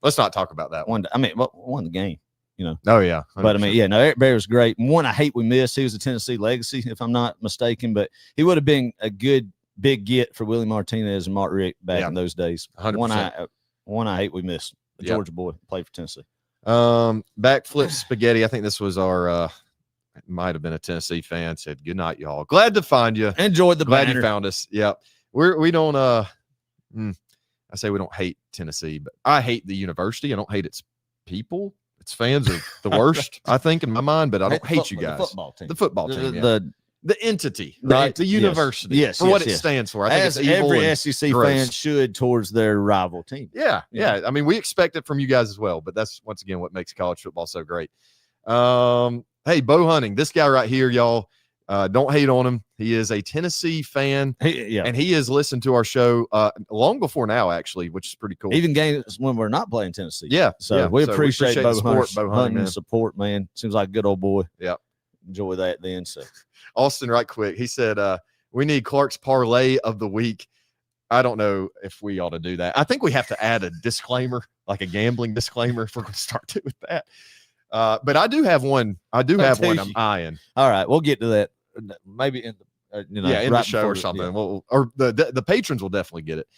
Let's not talk about that one. Won the game. Oh yeah. But I 100%. mean, yeah, no, Eric Berry was great. One I hate we missed. He was a Tennessee legacy, if I'm not mistaken, but he would have been a good big get for Willie Martinez and Mark Rick back Yeah. in those days. 100%. One I hate we missed. The Yep. Georgia boy played for Tennessee. Backflip spaghetti. I think this was our it might have been a Tennessee fan. Said good night, y'all. Glad to find you. Enjoyed the Glad banner. you found us. Yep. We don't I say we don't hate Tennessee, but I hate the university. I don't hate its people. Its fans are the worst, I think, in my mind, but I don't hate you guys. The football team. The football The- team. yeah. the- the entity, the right? ent- The yes. university. Yes, For what yes, it yes. stands for. I think as it's evil. every and SEC gross. fan should towards their rival team. Yeah. I mean, we expect it from you guys as well, but that's once again what makes college football so great. Hey, Bo Hunting, this guy right here, y'all. Don't hate on him. He is a Tennessee fan, and he has listened to our show long before now, actually, which is pretty cool. Even games when we're not playing Tennessee. Yeah, So yeah. we So we appreciate, appreciate the Bo support, Hunter's Bo Hunting, hunting man. support, man. Seems like a good old boy. Yep. Enjoy that then. So Austin, right quick. He said, we need Clark's parlay of the week. I don't know if we ought to do that. I think we have to add a disclaimer, like a gambling disclaimer, if we're going to start with that. But I do have one. do I'm you? eyeing. all right, we'll get to that maybe in the In the right show before or the- something. yeah. Well, or the patrons will definitely get it.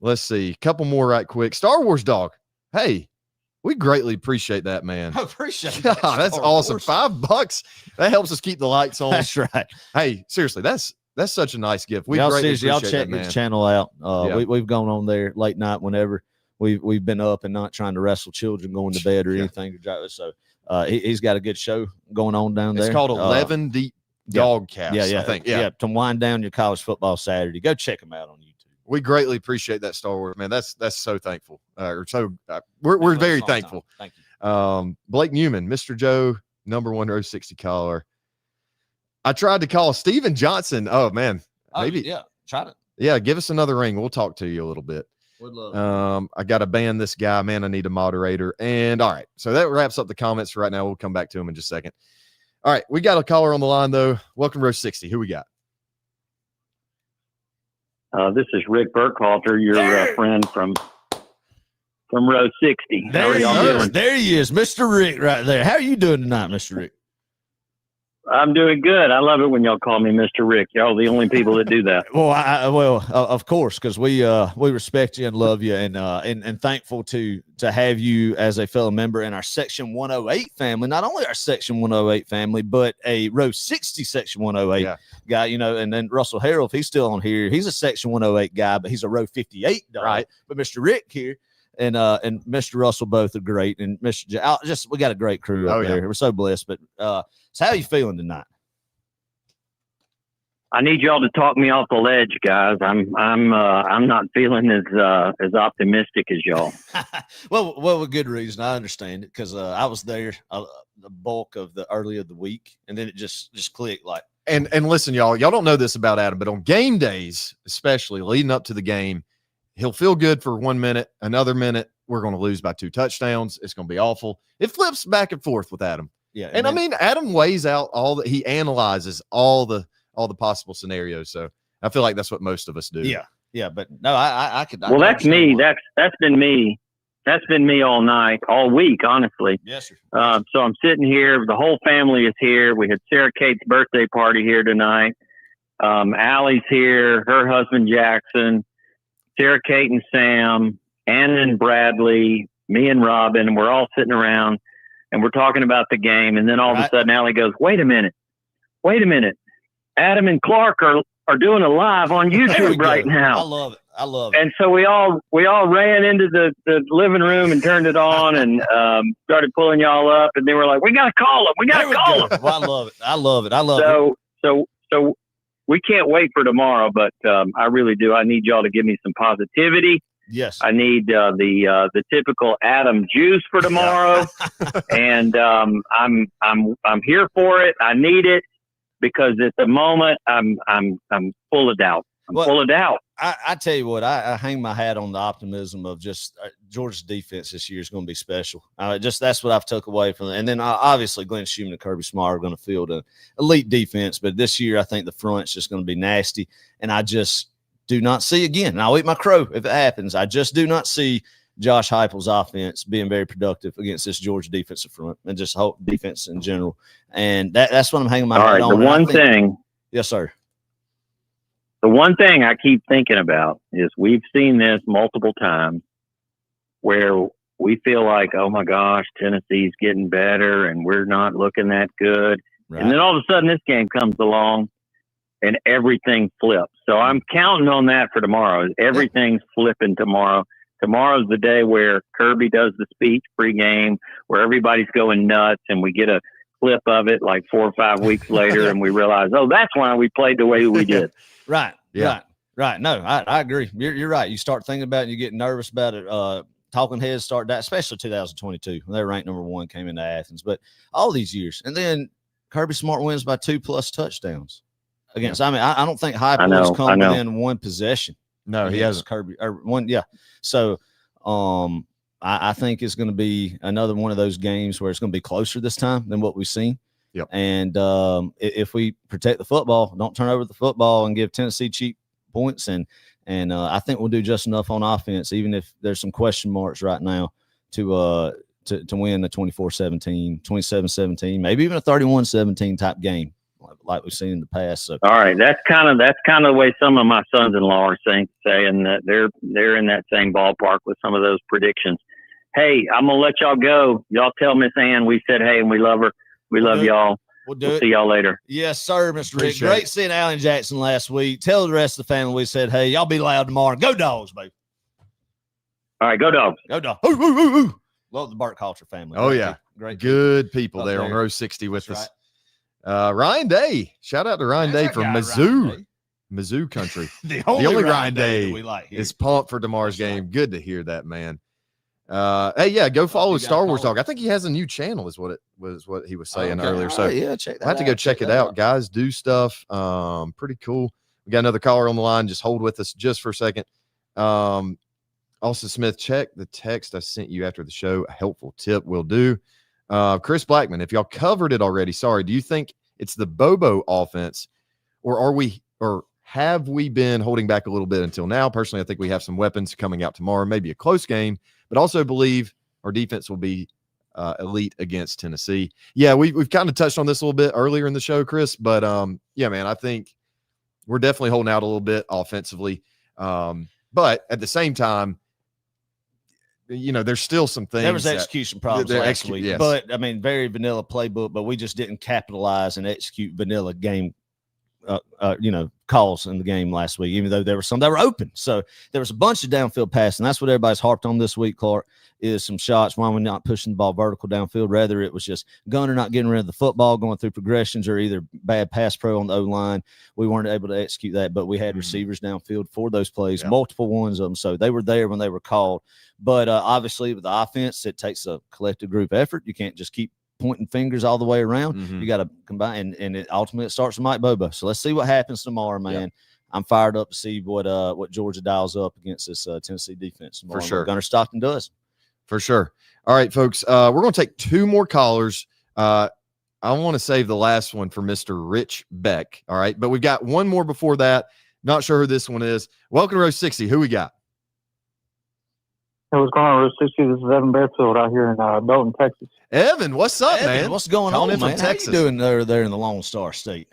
Let's see. Couple more right quick. Star Wars dog. Hey, we greatly appreciate that, man. I appreciate God, that. that's Star awesome. Wars. $5. That helps us keep the lights on. That's right. Hey, seriously, that's such a nice gift. We Y'all greatly seriously, y'all appreciate check that, his man. channel out. Yeah. We've gone on there late night whenever we've been up and not trying to wrestle children going to bed or Yeah. anything. So he's got a good show going on down there. It's called 11 Deep Dog Cast. Yeah, I think. Yeah. To wind down your college football Saturday. Go check him out on YouTube. We greatly appreciate that, Star Wars, man. That's so thankful. We're very thankful. Thank you. Blake Newman, Mr. Joe, number 1 row 60 caller. I tried to call Steven Johnson. Oh man, maybe try to. Yeah, give us another ring. We'll talk to you a little bit. Would love I got to ban this guy. Man, I need a moderator. And all right, so that wraps up the comments for right now. We'll come back to him in just a second. All right, we got a caller on the line though. Welcome to Row 60. Who we got? This is Rick Burkhalter, your friend from Row 60. There he is, Mr. Rick, right there. How are you doing tonight, Mr. Rick? I'm doing good. I love it when y'all call me Mr. Rick. Y'all are the only people that do that. Well, of course, because we respect you and love you, and thankful to have you as a fellow member in our Section 108 family. Not only our Section 108 family, but a Row 60 Section 108 guy. And then Russell Harrell, if he's still on here, he's a Section 108 guy, but he's a Row 58 guy. Right. But Mr. Rick here and Mr. Russell both are great, and Mr. We got a great crew up there. We're so blessed. But so how are you feeling tonight? I need y'all to talk me off the ledge, guys. I'm not feeling as optimistic as y'all. well, with good reason. I understand it because I was there the bulk of the early of the week, and then it just clicked like. And listen, y'all don't know this about Adam, but on game days, especially leading up to the game, he'll feel good for 1 minute, another minute we're going to lose by 2 touchdowns. It's going to be awful. It flips back and forth with Adam. Yeah, and I mean, Adam weighs out he analyzes all the possible scenarios. So I feel like that's what most of us do. Yeah, but no, I could. Well, that's me. That's been me. That's been me all night, all week, honestly. Yes, sir. So I'm sitting here. The whole family is here. We had Sarah Kate's birthday party here tonight. Allie's here. Her husband Jackson, Sarah Kate and Sam, Anna and Bradley, me and Robin. We're all sitting around and we're talking about the game. And then all of a sudden, Allie goes, "Wait a minute. Adam and Clark are doing a live on YouTube right now." I love it. And so we all ran into the living room and turned it on and started pulling y'all up. And they were like, "We got to call them. We got to call them." Well, I love it. So we can't wait for tomorrow, but I really do. I need y'all to give me some positivity. Yes. I need the typical Adam juice for tomorrow. And I'm here for it. I need it. Because at the moment I'm full of doubt. I'm full of doubt. I tell you what, I hang my hat on the optimism of just Georgia's defense this year is going to be special. That's what I've took away from it. And then obviously Glenn Schumann and Kirby Smart are going to field an elite defense. But this year I think the front's just going to be nasty. And I just do not see again. And I'll eat my crow if it happens. I just do not see Josh Heupel's offense being very productive against this Georgia defensive front and just whole defense in general. And that's what I'm hanging my hat on. Yes, sir. The one thing I keep thinking about is we've seen this multiple times where we feel like, oh my gosh, Tennessee's getting better and we're not looking that good. Right. And then all of a sudden this game comes along and everything flips. So I'm counting on that for tomorrow. Everything's flipping tomorrow. Tomorrow's the day where Kirby does the speech pregame, where everybody's going nuts, and we get a clip of it like 4 or 5 weeks later, and we realize, oh, that's why we played the way we did. Right. No, I agree. You're right. You start thinking about it, you get nervous about it. Talking heads start that, especially 2022 when they ranked number 1, came into Athens. But all these years, and then Kirby Smart wins by 2+ touchdowns against. I mean, I don't think Heupel has come within one possession. No, he has Kirby or one. Yeah. So, I think it's going to be another one of those games where it's going to be closer this time than what we've seen. Yep. And if we protect the football, don't turn over the football and give Tennessee cheap points, and I think we'll do just enough on offense, even if there's some question marks right now to win the 24-17, 27-17, maybe even a 31-17 type game. Like we've seen in the past. So. All right, that's kind of the way some of my sons-in-law are saying that they're in that same ballpark with some of those predictions. Hey, I'm gonna let y'all go. Y'all tell Miss Ann we said hey and we love her. We love y'all. We'll see y'all later. Yes, sir, Mr. Rick. Great seeing Alan Jackson last week. Tell the rest of the family we said hey. Y'all be loud tomorrow. Go Dogs, baby. All right, go Dogs. Go Dogs. Ooh, ooh, ooh. Love the Bart Culture family. Oh yeah, great, good people there on Row 60 with us. Right. Ryan Day, shout out to Ryan Day from Mizzou country. the only Ryan Day that we like here is pumped for tomorrow's game. Good to hear that, man. Hey, yeah, go follow you Star got Wars called. Dog. I think he has a new channel, is what he was saying Okay. earlier. All So right, yeah, check that I have to go out. check it out. Guys do stuff. Pretty cool. We got another caller on the line. Just hold with us just for a second. Austin Smith, check the text I sent you after the show. A helpful tip will do. Chris Blackman, if y'all covered it already, sorry. Do you think it's the Bobo offense, or have we been holding back a little bit until now? Personally, I think we have some weapons coming out tomorrow, maybe a close game, but also believe our defense will be elite against Tennessee. Yeah, we've kind of touched on this a little bit earlier in the show, Chris, but yeah, man, I think we're definitely holding out a little bit offensively. But at the same time, there's still some things. There was execution problems last week, yes. but I mean, very vanilla playbook, but we just didn't capitalize and execute vanilla game, calls in the game last week, even though there were some that were open. So there was a bunch of downfield passing. That's what everybody's harped on this week, Clark, is some shots. Why we're not pushing the ball vertical downfield. Rather, it was just Gunner not getting rid of the football, going through progressions, or either bad pass pro on the O-line. We weren't able to execute that, but we had receivers downfield for those plays, multiple ones of them. So they were there when they were called. But obviously with the offense, it takes a collective group effort. You can't just keep pointing fingers all the way around. You got to combine, and it ultimately starts with Mike Bobo. So let's see what happens tomorrow, man. Yep. I'm fired up to see what Georgia dials up against this Tennessee defense tomorrow. For sure. Gunner Stockton does. For sure. All right, folks, we're going to take two more callers. I want to save the last one for Mr. Rich Beck. All right, but we've got one more before that. Not sure who this one is. Welcome to Row 60. Who we got? Hey, what's going on, Row 60? This is Evan Bearfield out here in Dalton, Texas. Evan, what's up, man? What's going Calling on, in from man? Texas. How you doing there in the Lone Star State?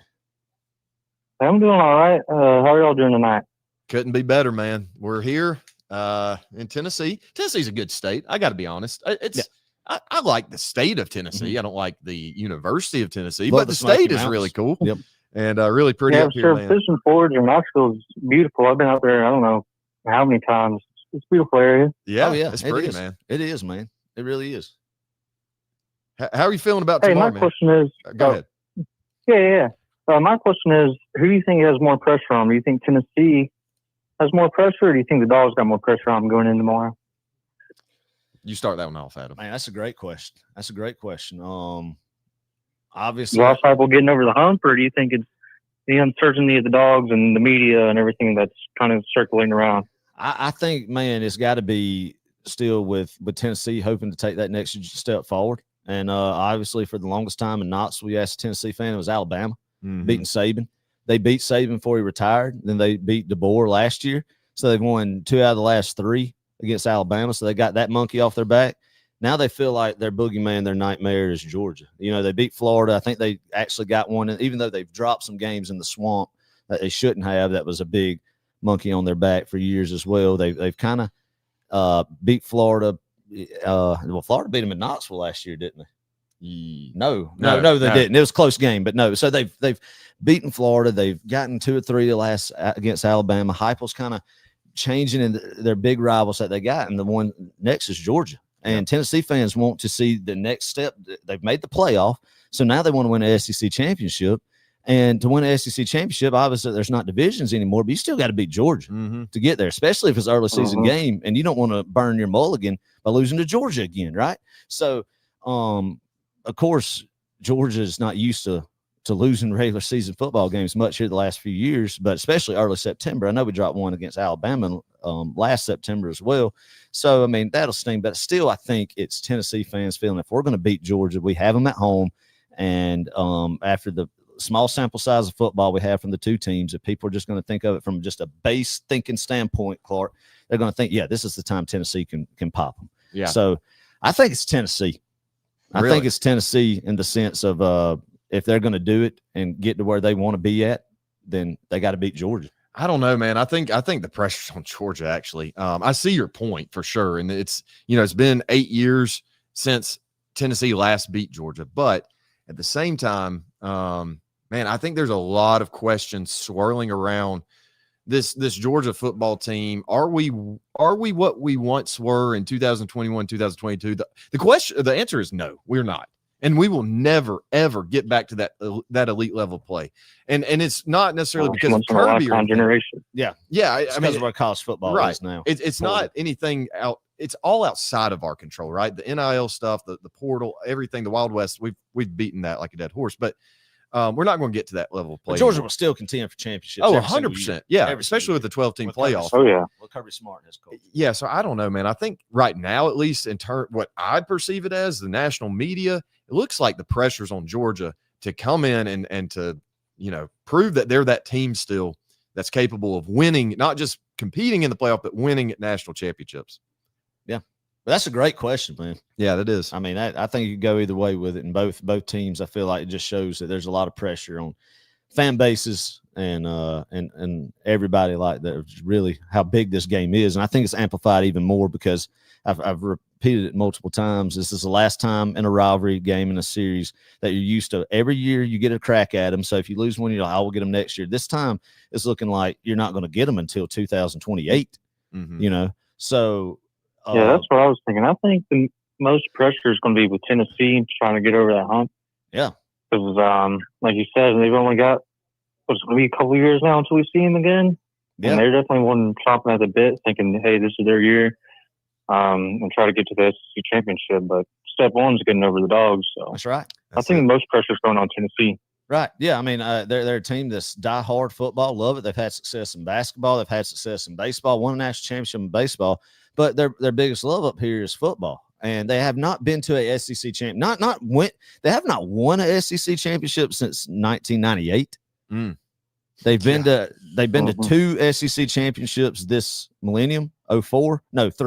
I'm doing all right. How are y'all doing tonight? Couldn't be better, man. We're here in Tennessee. Tennessee's a good state. I got to be honest. I like the state of Tennessee. I don't like the University of Tennessee, but the state is really cool. Yep. And really pretty up here, man. Fishing Forge in Knoxville is beautiful. I've been out there, I don't know how many times. It's a beautiful area. Yeah, oh, yeah, it's pretty, is. man. It is, man. It really is. How are you feeling about Hey, tomorrow, my man? question is, Go ahead. Yeah. My question is, who do you think has more pressure on? Do you think Tennessee has more pressure, or do you think the Dogs got more pressure on them going in tomorrow? You start that one off, Adam. Man, that's a great question. Obviously, Ross Heupel getting over the hump, or do you think it's the uncertainty of the Dogs and the media and everything that's kind of circling around? I think, man, it's got to be still with Tennessee hoping to take that next step forward. And obviously, for the longest time in Knoxville, we asked a Tennessee fan, it was Alabama beating Saban. They beat Saban before he retired. Then they beat DeBoer last year. So they've won 2 out of the last 3 against Alabama. So they got that monkey off their back. Now they feel like their boogeyman, their nightmare is Georgia. They beat Florida. I think they actually got one, even though they've dropped some games in the swamp that they shouldn't have. That was a big monkey on their back for years as well. They've kind of beat Florida. Florida beat them in Knoxville last year, didn't they? No, they didn't. It was a close game, but no. So they've beaten Florida. They've gotten 2 or 3 last against Alabama. Heupel's kind of changing in their big rivals that they got, and the one next is Georgia. And Tennessee fans want to see the next step. They've made the playoff, so now they want to win an SEC championship. And to win an SEC championship, obviously there's not divisions anymore, but you still got to beat Georgia to get there, especially if it's an early season game, and you don't want to burn your mulligan by losing to Georgia again, right? So, of course, Georgia is not used to losing regular season football games much here the last few years, but especially early September. I know we dropped one against Alabama last September as well. So, I mean, that'll sting, but still I think it's Tennessee fans feeling if we're going to beat Georgia, we have them at home. And after the small sample size of football we have from the 2 teams, if people are just going to think of it from just a base thinking standpoint, Clark, they're going to think, yeah, this is the time Tennessee can pop them. Yeah. So I think it's Tennessee. I think it's Tennessee in the sense of if they're going to do it and get to where they want to be at, then they got to beat Georgia. I don't know, man. I think the pressure's on Georgia, actually. I see your point for sure. And it's been 8 years since Tennessee last beat Georgia. But at the same time, man, I think there's a lot of questions swirling around this Georgia football team. Are we what we once were in 2021, 2022? The answer is no, we're not. And we will never, ever get back to that elite level play. And it's not necessarily because of Kirby or generation. Yeah. Yeah. I mean, of what college football is now. It's not anything it's all outside of our control, right? The NIL stuff, the portal, everything, the Wild West, we've beaten that like a dead horse, but we're not going to get to that level of play. But Georgia anymore. will still contend for championships. Oh, every single 100%. year. Yeah, Every especially with the 12-team playoff. Oh, yeah. Well, Kirby Smart and his coach. Yeah, so I don't know, man. I think right now, at least in turn, what I'd perceive it as, the national media, it looks like the pressure's on Georgia to come in and to, prove that they're that team still that's capable of winning, not just competing in the playoff, but winning at national championships. Yeah. But that's a great question, man. Yeah, that is. I mean, I think you can go either way with it. And both teams, I feel like it just shows that there's a lot of pressure on fan bases and everybody like that. Really, how big this game is, and I think it's amplified even more because I've repeated it multiple times. This is the last time in a rivalry game in a series that you're used to. Every year you get a crack at them. So if you lose one, you're like, I will get them next year. This time it's looking like you're not going to get them until 2028. So. Yeah, that's what I was thinking. I think the most pressure is going to be with Tennessee trying to get over that hump. Yeah. Because, like you said, they've only got, what's going to be a couple of years now until we see them again. Yeah. And they're definitely one chomping at the bit, thinking, hey, this is their year, and try to get to the SEC championship. But step one is getting over the Dogs. So that's right. I think the most pressure is going on Tennessee. Right. Yeah. I mean, they're a team that's die-hard football, love it. They've had success in basketball. They've had success in baseball, won a national championship in baseball. But their biggest love up here is football. And they have not been to a SEC champ. They have not won a SEC championship since 1998. They've been to two SEC championships this millennium. 3,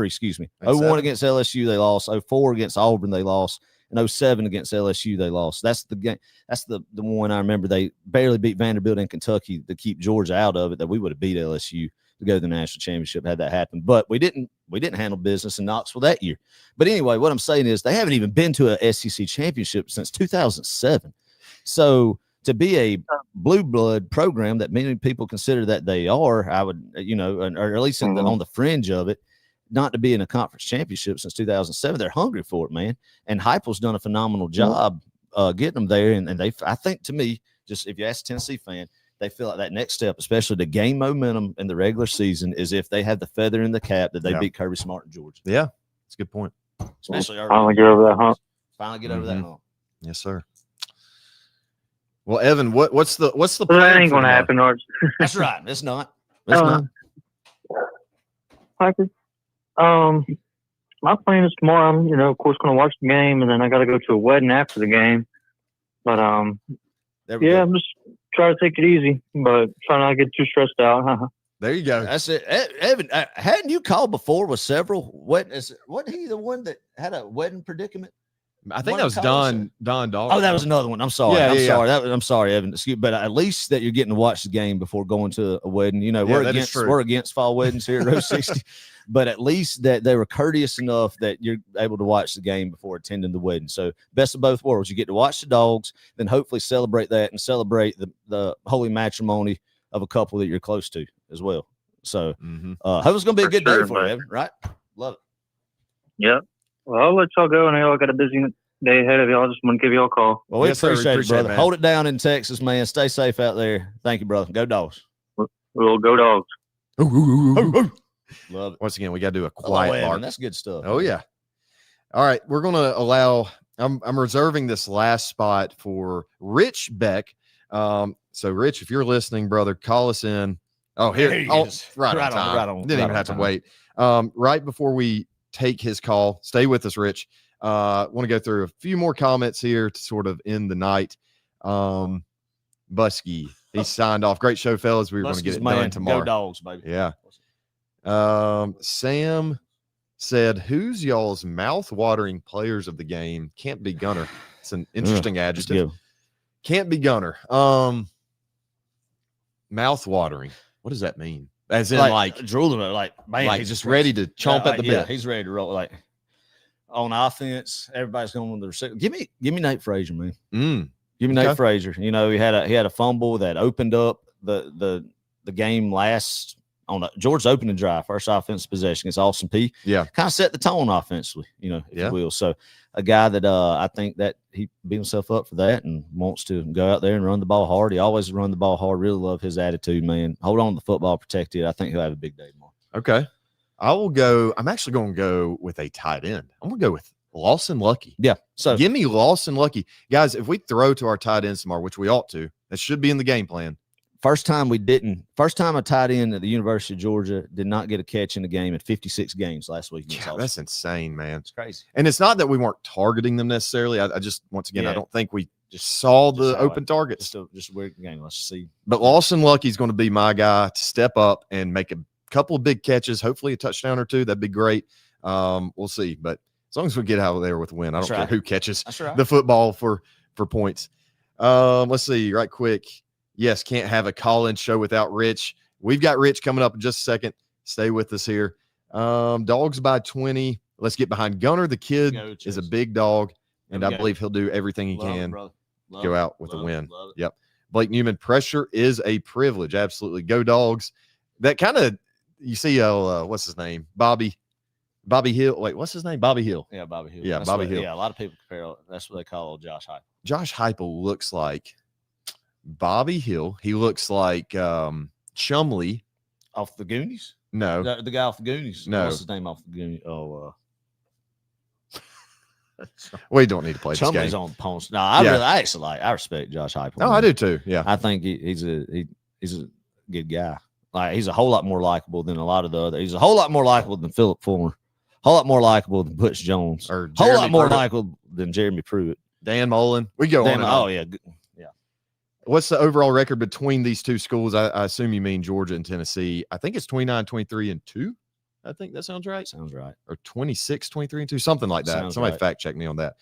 excuse me. 01 against LSU, they lost. 04 against Auburn, they lost. And 07 against LSU, they lost. That's the game. That's the one I remember. They barely beat Vanderbilt and Kentucky to keep Georgia out of it. That we would have beat LSU to go to the national championship had that happened. But we didn't handle business in Knoxville that year. But anyway, what I'm saying is they haven't even been to a SEC championship since 2007. So to be a blue blood program that many people consider that they are, I would, or at least on the fringe of it, not to be in a conference championship since 2007. They're hungry for it, man. And Heupel's done a phenomenal job getting them there. And I think, to me, just if you ask a Tennessee fan, they feel like that next step, especially the game momentum in the regular season, is if they have the feather in the cap that they beat Kirby Smart in Georgia. Yeah, that's a good point. Especially finally get over that hump. Finally get over that hump. Yes, sir. Well, Evan, what's the plan? That ain't going to happen, Arch. That's right. It's not. It's not. My plan is tomorrow. I'm, of course, going to watch the game, and then I got to go to a wedding after the game. But I'm just trying to take it easy, but try not to get too stressed out. There you go. That's it. Evan, hadn't you called before with several weddings? Wasn't he the one that had a wedding predicament? I think that was Don Dawg. Oh, that was another one. I'm sorry. Yeah, I'm sorry, Evan. But at least that you're getting to watch the game before going to a wedding. We're against fall weddings here at Row 60, but at least that they were courteous enough that you're able to watch the game before attending the wedding. So best of both worlds. You get to watch the Dogs, then hopefully celebrate that and celebrate the holy matrimony of a couple that you're close to as well. So hope it's going to be a good day for you, Evan, right? Love it. Yep. Well, I'll let y'all go. I know I got a busy day ahead of y'all. I just want to give y'all a call. Well, we appreciate it, brother. Hold it down in Texas, man. Stay safe out there. Thank you, brother. Go Dogs. We'll go Dogs. Love it. Once again, we got to do a quiet bark. That's good stuff. Oh, yeah. All right. We're going to allow I'm reserving this last spot for Rich Beck. So, Rich, if you're listening, brother, call us in. Oh, here he is. Right on time. Didn't even have to wait. Right before we take his call, stay with us, Rich. Want to go through a few more comments here to sort of end the night. Busky, he signed off. Great show, fellas. We were going to get it done tomorrow. Go Dogs, baby. Yeah. Sam said, "Who's y'all's mouth-watering players of the game?" Can't be Gunner. It's an interesting adjective. Can't be Gunner. Mouth-watering. What does that mean? As in, like drooling, man, he's just ready to chomp at the bit. Yeah, he's ready to roll. Like on offense, everybody's going with the receiver. Give me Nate Frazier, man. Give me Nate Frazier. He had a fumble that opened up the game last on Georgia's opening drive, first offensive possession against Austin Peay. Yeah, kind of set the tone offensively, if you will. So a guy that I think that he beat himself up for that and wants to go out there and run the ball hard. He always run the ball hard. Really love his attitude, man. Hold on to the football, protect it. I think he'll have a big day tomorrow. Okay. I'm actually going to go with a tight end. I'm going to go with Lawson Lucky. Yeah. So give me Lawson Lucky. Guys, if we throw to our tight ends tomorrow, which we ought to, that should be in the game plan. First time a tight end at the University of Georgia did not get a catch in the game in 56 games last week. Yeah, that's insane, man. It's crazy. And it's not that we weren't targeting them necessarily. I just, once again, I don't think we just saw the open targets. Just a weird game. Let's see. But Lawson Lucky's going to be my guy to step up and make a couple of big catches, hopefully a touchdown or two. That'd be great. We'll see. But as long as we get out of there with a win, I don't care who catches the football for points. Let's see right quick. Yes, can't have a call-in show without Rich. We've got Rich coming up in just a second. Stay with us here. Dogs by 20. Let's get behind Gunner. The kid is a big dog, and I believe he'll do everything he can to go out with a win. Yep. Blake Newman, pressure is a privilege. Absolutely. Go Dogs. That kind of, you see, what's his name? Bobby Hill. Wait, what's his name? Bobby Hill. Yeah, Bobby Hill. Yeah, Bobby Hill. Yeah, a lot of people compare. That's what they call Josh Heupel. Josh Heupel looks like Bobby Hill. He looks like Chumley off the Goonies. No, the guy off the Goonies. No, what's his name off the Goonies? We don't need to play Chumley's this game. on Ponce. No, I respect Josh Heupel. No, I do too. Yeah, I think he's a good guy. Like, he's a whole lot more likable than a lot of the other. He's a whole lot more likable than Philip Fulmer. A whole lot more likable than Butch Jones. Or a whole lot more likable than Jeremy Pruitt. Dan Mullen. We go on. Oh yeah. What's the overall record between these two schools? I assume you mean Georgia and Tennessee. I think it's 29, 23, and 2. I think that sounds right. Sounds right. Or 26, 23, and 2, something like that. Sounds Somebody right. fact check me on that.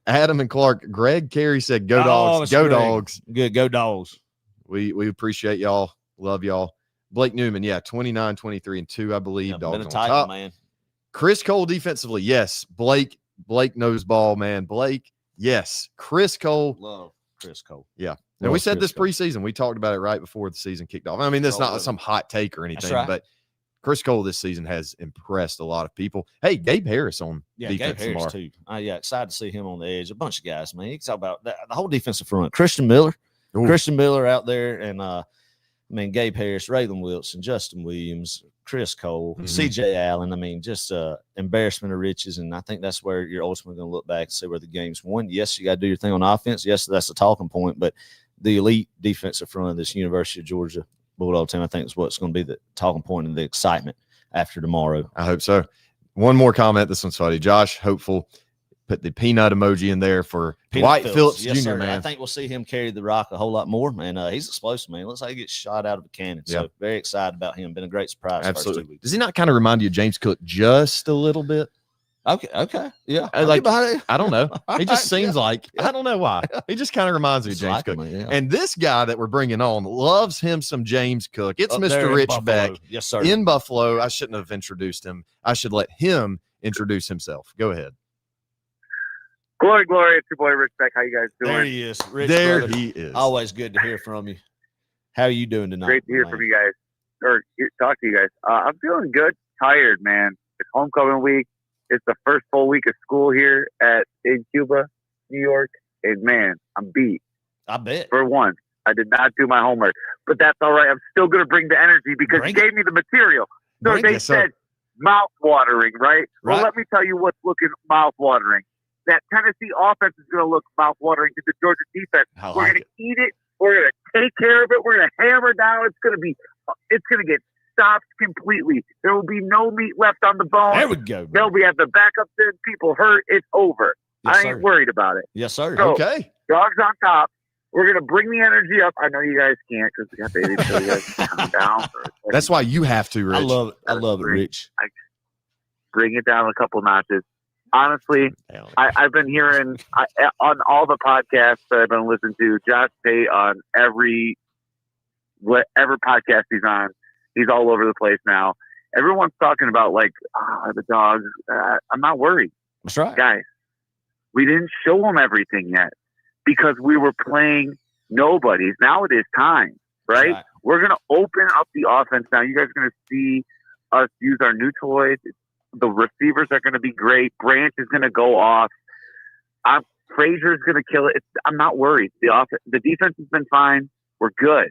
Adam and Clark. Greg Carey said, "Go Dogs, go Greg. Dogs." Good, go Dogs. We appreciate y'all. Love y'all. Blake Newman, 29, 23, and 2, I believe. Dogs been a on tight top. Man. Chris Cole defensively, yes. Blake knows ball, man. Blake, yes. Chris Cole. Love Chris Cole. Yeah. And we said this preseason. We talked about it right before the season kicked off. I mean, that's not some hot take or anything, but Chris Cole this season has impressed a lot of people. Hey, Gabe Harris on defense Gabe tomorrow. Harris too. Excited to see him on the edge. A bunch of guys, man. You can talk about the whole defensive front. Christian Miller out there, and Gabe Harris, Raylan Wilson, Justin Williams, Chris Cole, CJ Allen. I mean, just embarrassment of riches. And I think that's where you're ultimately going to look back and see where the game's won. Yes, you got to do your thing on offense. Yes, that's a talking point, but the elite defensive front of this University of Georgia Bulldog team, I think, is what's going to be the talking point and the excitement after tomorrow. I hope so. One more comment. This one's funny. Josh Hopeful put the peanut emoji in there for Dwight Phillips yes, Jr., sir. man. I think we'll see him carry the rock a whole lot more, man. He's explosive, man. Looks like he gets shot out of a cannon. So very excited about him. Been a great surprise. Absolutely. First 2 weeks. Does he not kind of remind you of James Cook just a little bit? Okay. Yeah. I don't know. He just seems like, I don't know why. He just kind of reminds me of James Cook. And this guy that we're bringing on loves him some James Cook. It's Up there Mr. in Rich Buffalo. Beck Yes, sir. in Buffalo. I shouldn't have introduced him. I should let him introduce himself. Go ahead. Glory, it's your boy Rich Beck. How you guys doing? There he is. Rich, there brother. he is. Always good to hear from you. How are you doing tonight? Great to hear from you guys, or talk to you guys. I'm feeling good. Tired, man. It's homecoming week. It's the first full week of school here in Cuba, New York, and man, I'm beat. I bet. For once, I did not do my homework, but that's all right. I'm still going to bring the energy because you gave me the material. So they said mouth-watering, right? Well, let me tell you what's looking mouth-watering. That Tennessee offense is going to look mouth-watering to the Georgia defense. We're going to eat it. We're going to take care of it. We're going to hammer down. It's going to get stopped completely. There will be no meat left on the bone. There we go. They'll be at the backup there. People hurt. It's over. Yes, I ain't worried about it. Yes, sir. So, okay. Dogs on top. We're going to bring the energy up. I know you guys can't because we got babies, so you guys can calm down. That's why you have to, Rich. I love it, Rich. Bring it down a couple notches. Honestly, I've been hearing on all the podcasts that I've been listening to, Josh Pate on whatever podcast he's on. He's all over the place now. Everyone's talking about the Dogs. I'm not worried. That's right. Guys, we didn't show them everything yet because we were playing nobodies. Now it is time, right? We're going to open up the offense now. You guys are going to see us use our new toys. The receivers are going to be great. Branch is going to go off. Frazier's going to kill it. I'm not worried. The defense has been fine. We're good.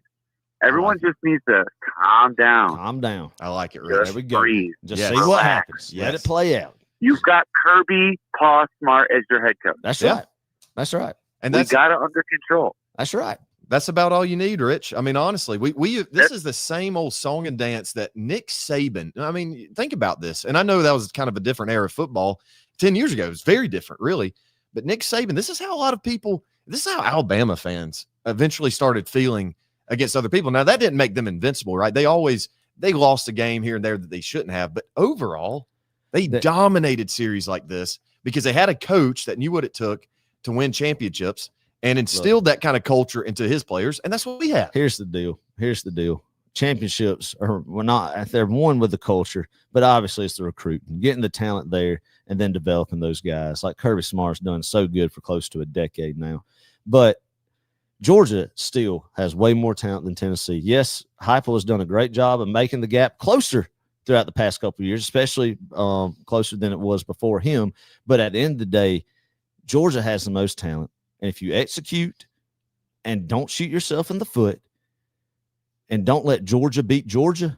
Everyone just needs to calm down. Calm down. I like it, Rich. There we go. Breathe. Just Yes. see what Relax. happens. Let it play out. You've got Kirby Paw Smart as your head coach. That's Yeah. right. That's right. And We that's got it under control. That's right. That's about all you need, Rich. I mean, honestly, this is the same old song and dance that Nick Saban. I mean, think about this. And I know that was kind of a different era of football 10 years ago. It was very different, really. But Nick Saban, this is how a lot of people, this is how Alabama fans eventually started feeling against other people. Now, that didn't make them invincible, right? They lost a game here and there that they shouldn't have. But overall, they dominated series like this because they had a coach that knew what it took to win championships and instilled that kind of culture into his players. And that's what we have. Here's the deal. Championships they're won with the culture, but obviously it's the recruiting, getting the talent there and then developing those guys. Like Kirby Smart's done so good for close to a decade now. But Georgia still has way more talent than Tennessee. Yes, Heupel has done a great job of making the gap closer throughout the past couple of years, especially closer than it was before him. But at the end of the day, Georgia has the most talent. And if you execute and don't shoot yourself in the foot and don't let Georgia beat Georgia,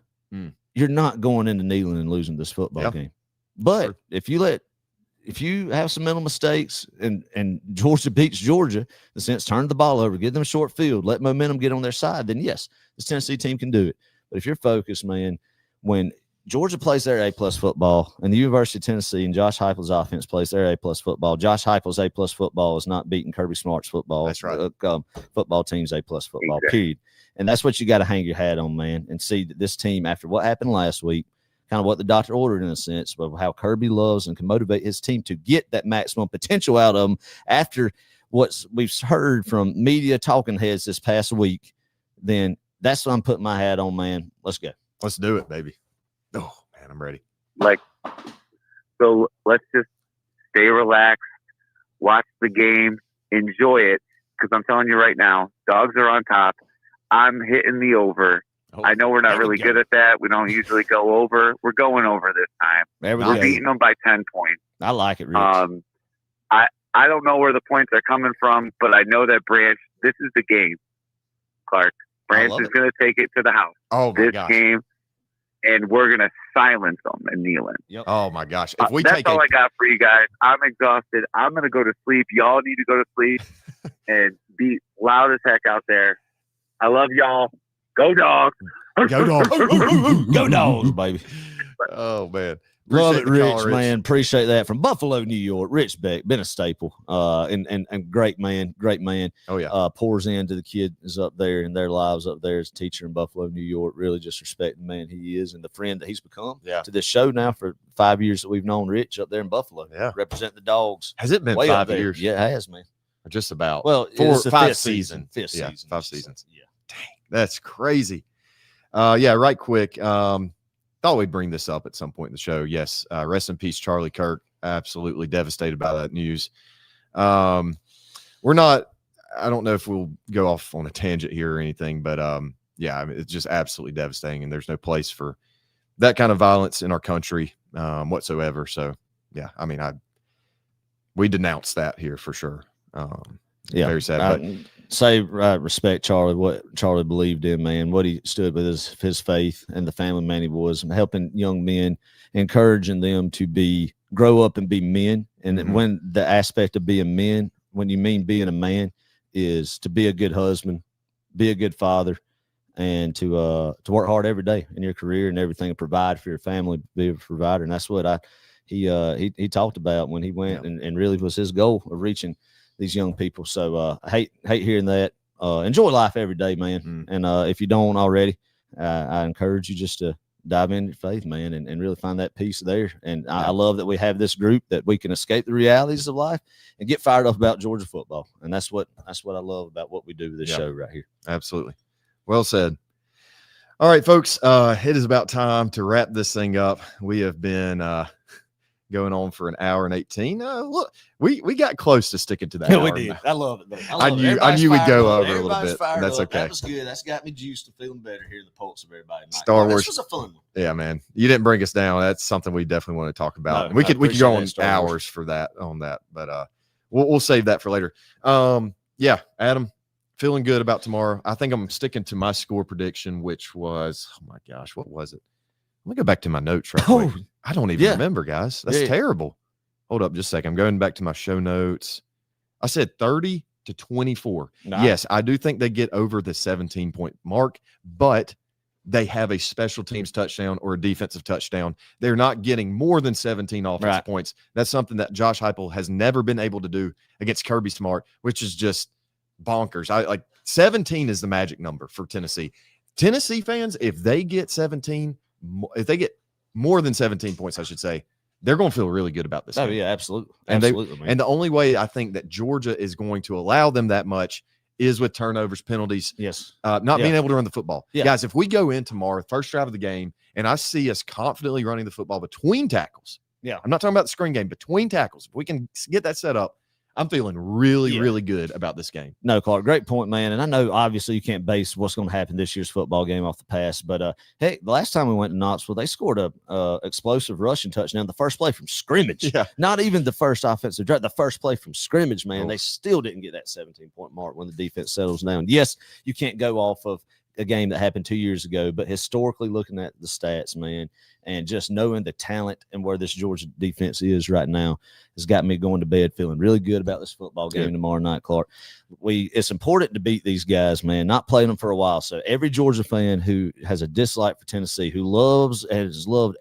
you're not going into Neyland and losing this football game. But if you have some mental mistakes and Georgia beats Georgia, the sense turn the ball over, give them a short field, let momentum get on their side, then yes, this Tennessee team can do it. But if you're focused, man, when Georgia plays their A+ football and the University of Tennessee and Josh Heupel's offense plays their A+ football, Josh Heupel's A+ football is not beating Kirby Smart's football. That's right. Football team's A+ football, period. And that's what you got to hang your hat on, man, and see that this team, after what happened last week, kind of what the doctor ordered in a sense, but how Kirby loves and can motivate his team to get that maximum potential out of them after what we've heard from media talking heads this past week, then that's what I'm putting my hat on, man. Let's go. Let's do it, baby. Oh, man, I'm ready. So let's just stay relaxed, watch the game, enjoy it, because I'm telling you right now, dogs are on top. I'm hitting the over. I know we're not really good at that. We don't usually go over. We're going over this time. We're beating them by 10 points. I like it, Rich. I don't know where the points are coming from, but I know that Branch, this is the game, Clark. Branch is going to take it to the house. Oh, my this gosh. game, and we're going to silence them and Neyland. Yep. Oh, my gosh. If we that's all I got for you guys. I'm exhausted. I'm going to go to sleep. Y'all need to go to sleep and be loud as heck out there. I love y'all. Go Dogs. Go Dogs. Go Dogs, baby. Oh, man. Love Appreciate it, the Rich, call, Rich. man. Appreciate that. From Buffalo, New York, Rich Beck, been a staple. And great man. Oh, yeah. Pours into the kids up there and their lives up there as a teacher in Buffalo, New York. Really just respecting the man he is and the friend that he's become to this show now for 5 years that we've known Rich up there in Buffalo. Yeah. Represent the Dogs. Has it been way up 5 there. years? Yeah, it has, man. Just about. Well, it's the 5 fifth season. Fifth Yeah, season. 5 seasons. Yeah. Dang, that's crazy. Yeah, right quick. Thought we'd bring this up at some point in the show. Yes. Rest in peace, Charlie Kirk. Absolutely devastated by that news. I don't know if we'll go off on a tangent here or anything, but yeah, I mean, it's just absolutely devastating, and there's no place for that kind of violence in our country whatsoever. So yeah, I mean, we denounce that here for sure. Yeah, very sad. But respect Charlie, what Charlie believed in, man, what he stood with his faith and the family man he was, and helping young men, encouraging them to grow up and be men. And when the aspect of being men, when you mean being a man, is to be a good husband, be a good father, and to work hard every day in your career and everything, and provide for your family, be a provider. And that's what he talked about when he went, and really was his goal of reaching these young people. So I hate hearing that. Enjoy life every day, man. And if you don't already, I encourage you just to dive into faith, man, and really find that peace there. And I love that we have this group that we can escape the realities of life and get fired up about Georgia football. And that's what I love about what we do with this show right here. Absolutely. Well said. All right, folks, it is about time to wrap this thing up. We have been going on for an hour and 18. Look, we got close to sticking to that. Yeah, we did. I love it, though. I knew we'd go over a little bit. That's okay. That was good. That's got me juiced to feeling better here. The pulse of everybody. Star Wars. This was a fun one. Yeah, man. You didn't bring us down. That's something we definitely want to talk about. No, we could go on hours Wars for that on that, but we'll save that for later. Yeah, Adam, feeling good about tomorrow. I think I'm sticking to my score prediction, which was, oh my gosh, what was it? Let me go back to my notes right quick. I don't even remember, guys. That's terrible. Hold up just a second. I'm going back to my show notes. I said 30-24. Nice. Yes, I do think they get over the 17-point mark, but they have a special teams touchdown or a defensive touchdown. They're not getting more than 17 offensive points. That's something that Josh Heupel has never been able to do against Kirby Smart, which is just bonkers. 17 is the magic number for Tennessee. Tennessee fans, if they get more than 17 points, I should say, they're going to feel really good about this game. Yeah, absolutely. And the only way I think that Georgia is going to allow them that much is with turnovers, penalties. Yes. Not being able to run the football. Yeah. Guys, if we go in tomorrow, first drive of the game, and I see us confidently running the football between tackles. Yeah. I'm not talking about the screen game, between tackles. If we can get that set up, I'm feeling really good about this game. No, Clark, great point, man. And I know obviously you can't base what's going to happen this year's football game off the past, but hey, the last time we went to Knoxville, they scored a explosive rushing touchdown the first play from scrimmage. Yeah. Not even the first offensive drive, the first play from scrimmage, man. They still didn't get that 17-point mark when the defense settles down. Yes, you can't go off of a game that happened 2 years ago, but historically looking at the stats, man, and just knowing the talent and where this Georgia defense is right now has got me going to bed feeling really good about this football game tomorrow night, Clark. It's important to beat these guys, man, not playing them for a while. So every Georgia fan who has a dislike for Tennessee, who loves and has loved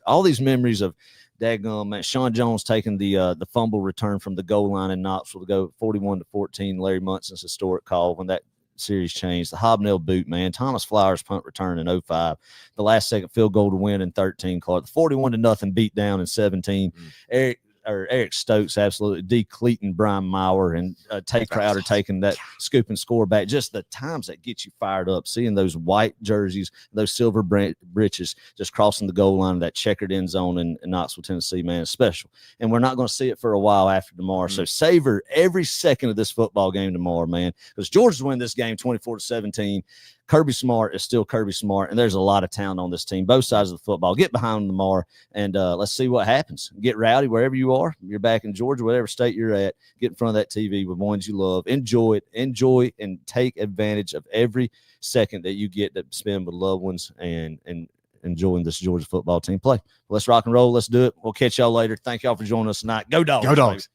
all these memories of daggum, man, Sean Jones taking the fumble return from the goal line in Knoxville to go 41-14, Larry Munson's historic call when that series changed, the hobnail boot, man, Thomas Flowers punt return in 05, the last second field goal to win in 13, Clark, the 41-0 beat down in 17, Eric Stokes absolutely decleating Brian Maurer and Tay Crowder taking that scoop and score back. Just the times that get you fired up, seeing those white jerseys, those silver breeches just crossing the goal line of that checkered end zone in Knoxville, Tennessee, man, is special. And we're not going to see it for a while after tomorrow. So savor every second of this football game tomorrow, man, because Georgia's winning this game 24-17. Kirby Smart is still Kirby Smart, and there's a lot of talent on this team, both sides of the football. Get behind them tomorrow, and let's see what happens. Get rowdy wherever you are. You're back in Georgia, whatever state you're at. Get in front of that TV with ones you love. Enjoy it. Enjoy and take advantage of every second that you get to spend with loved ones and enjoying this Georgia football team play. Let's rock and roll. Let's do it. We'll catch y'all later. Thank y'all for joining us tonight. Go Dogs. Go Dogs.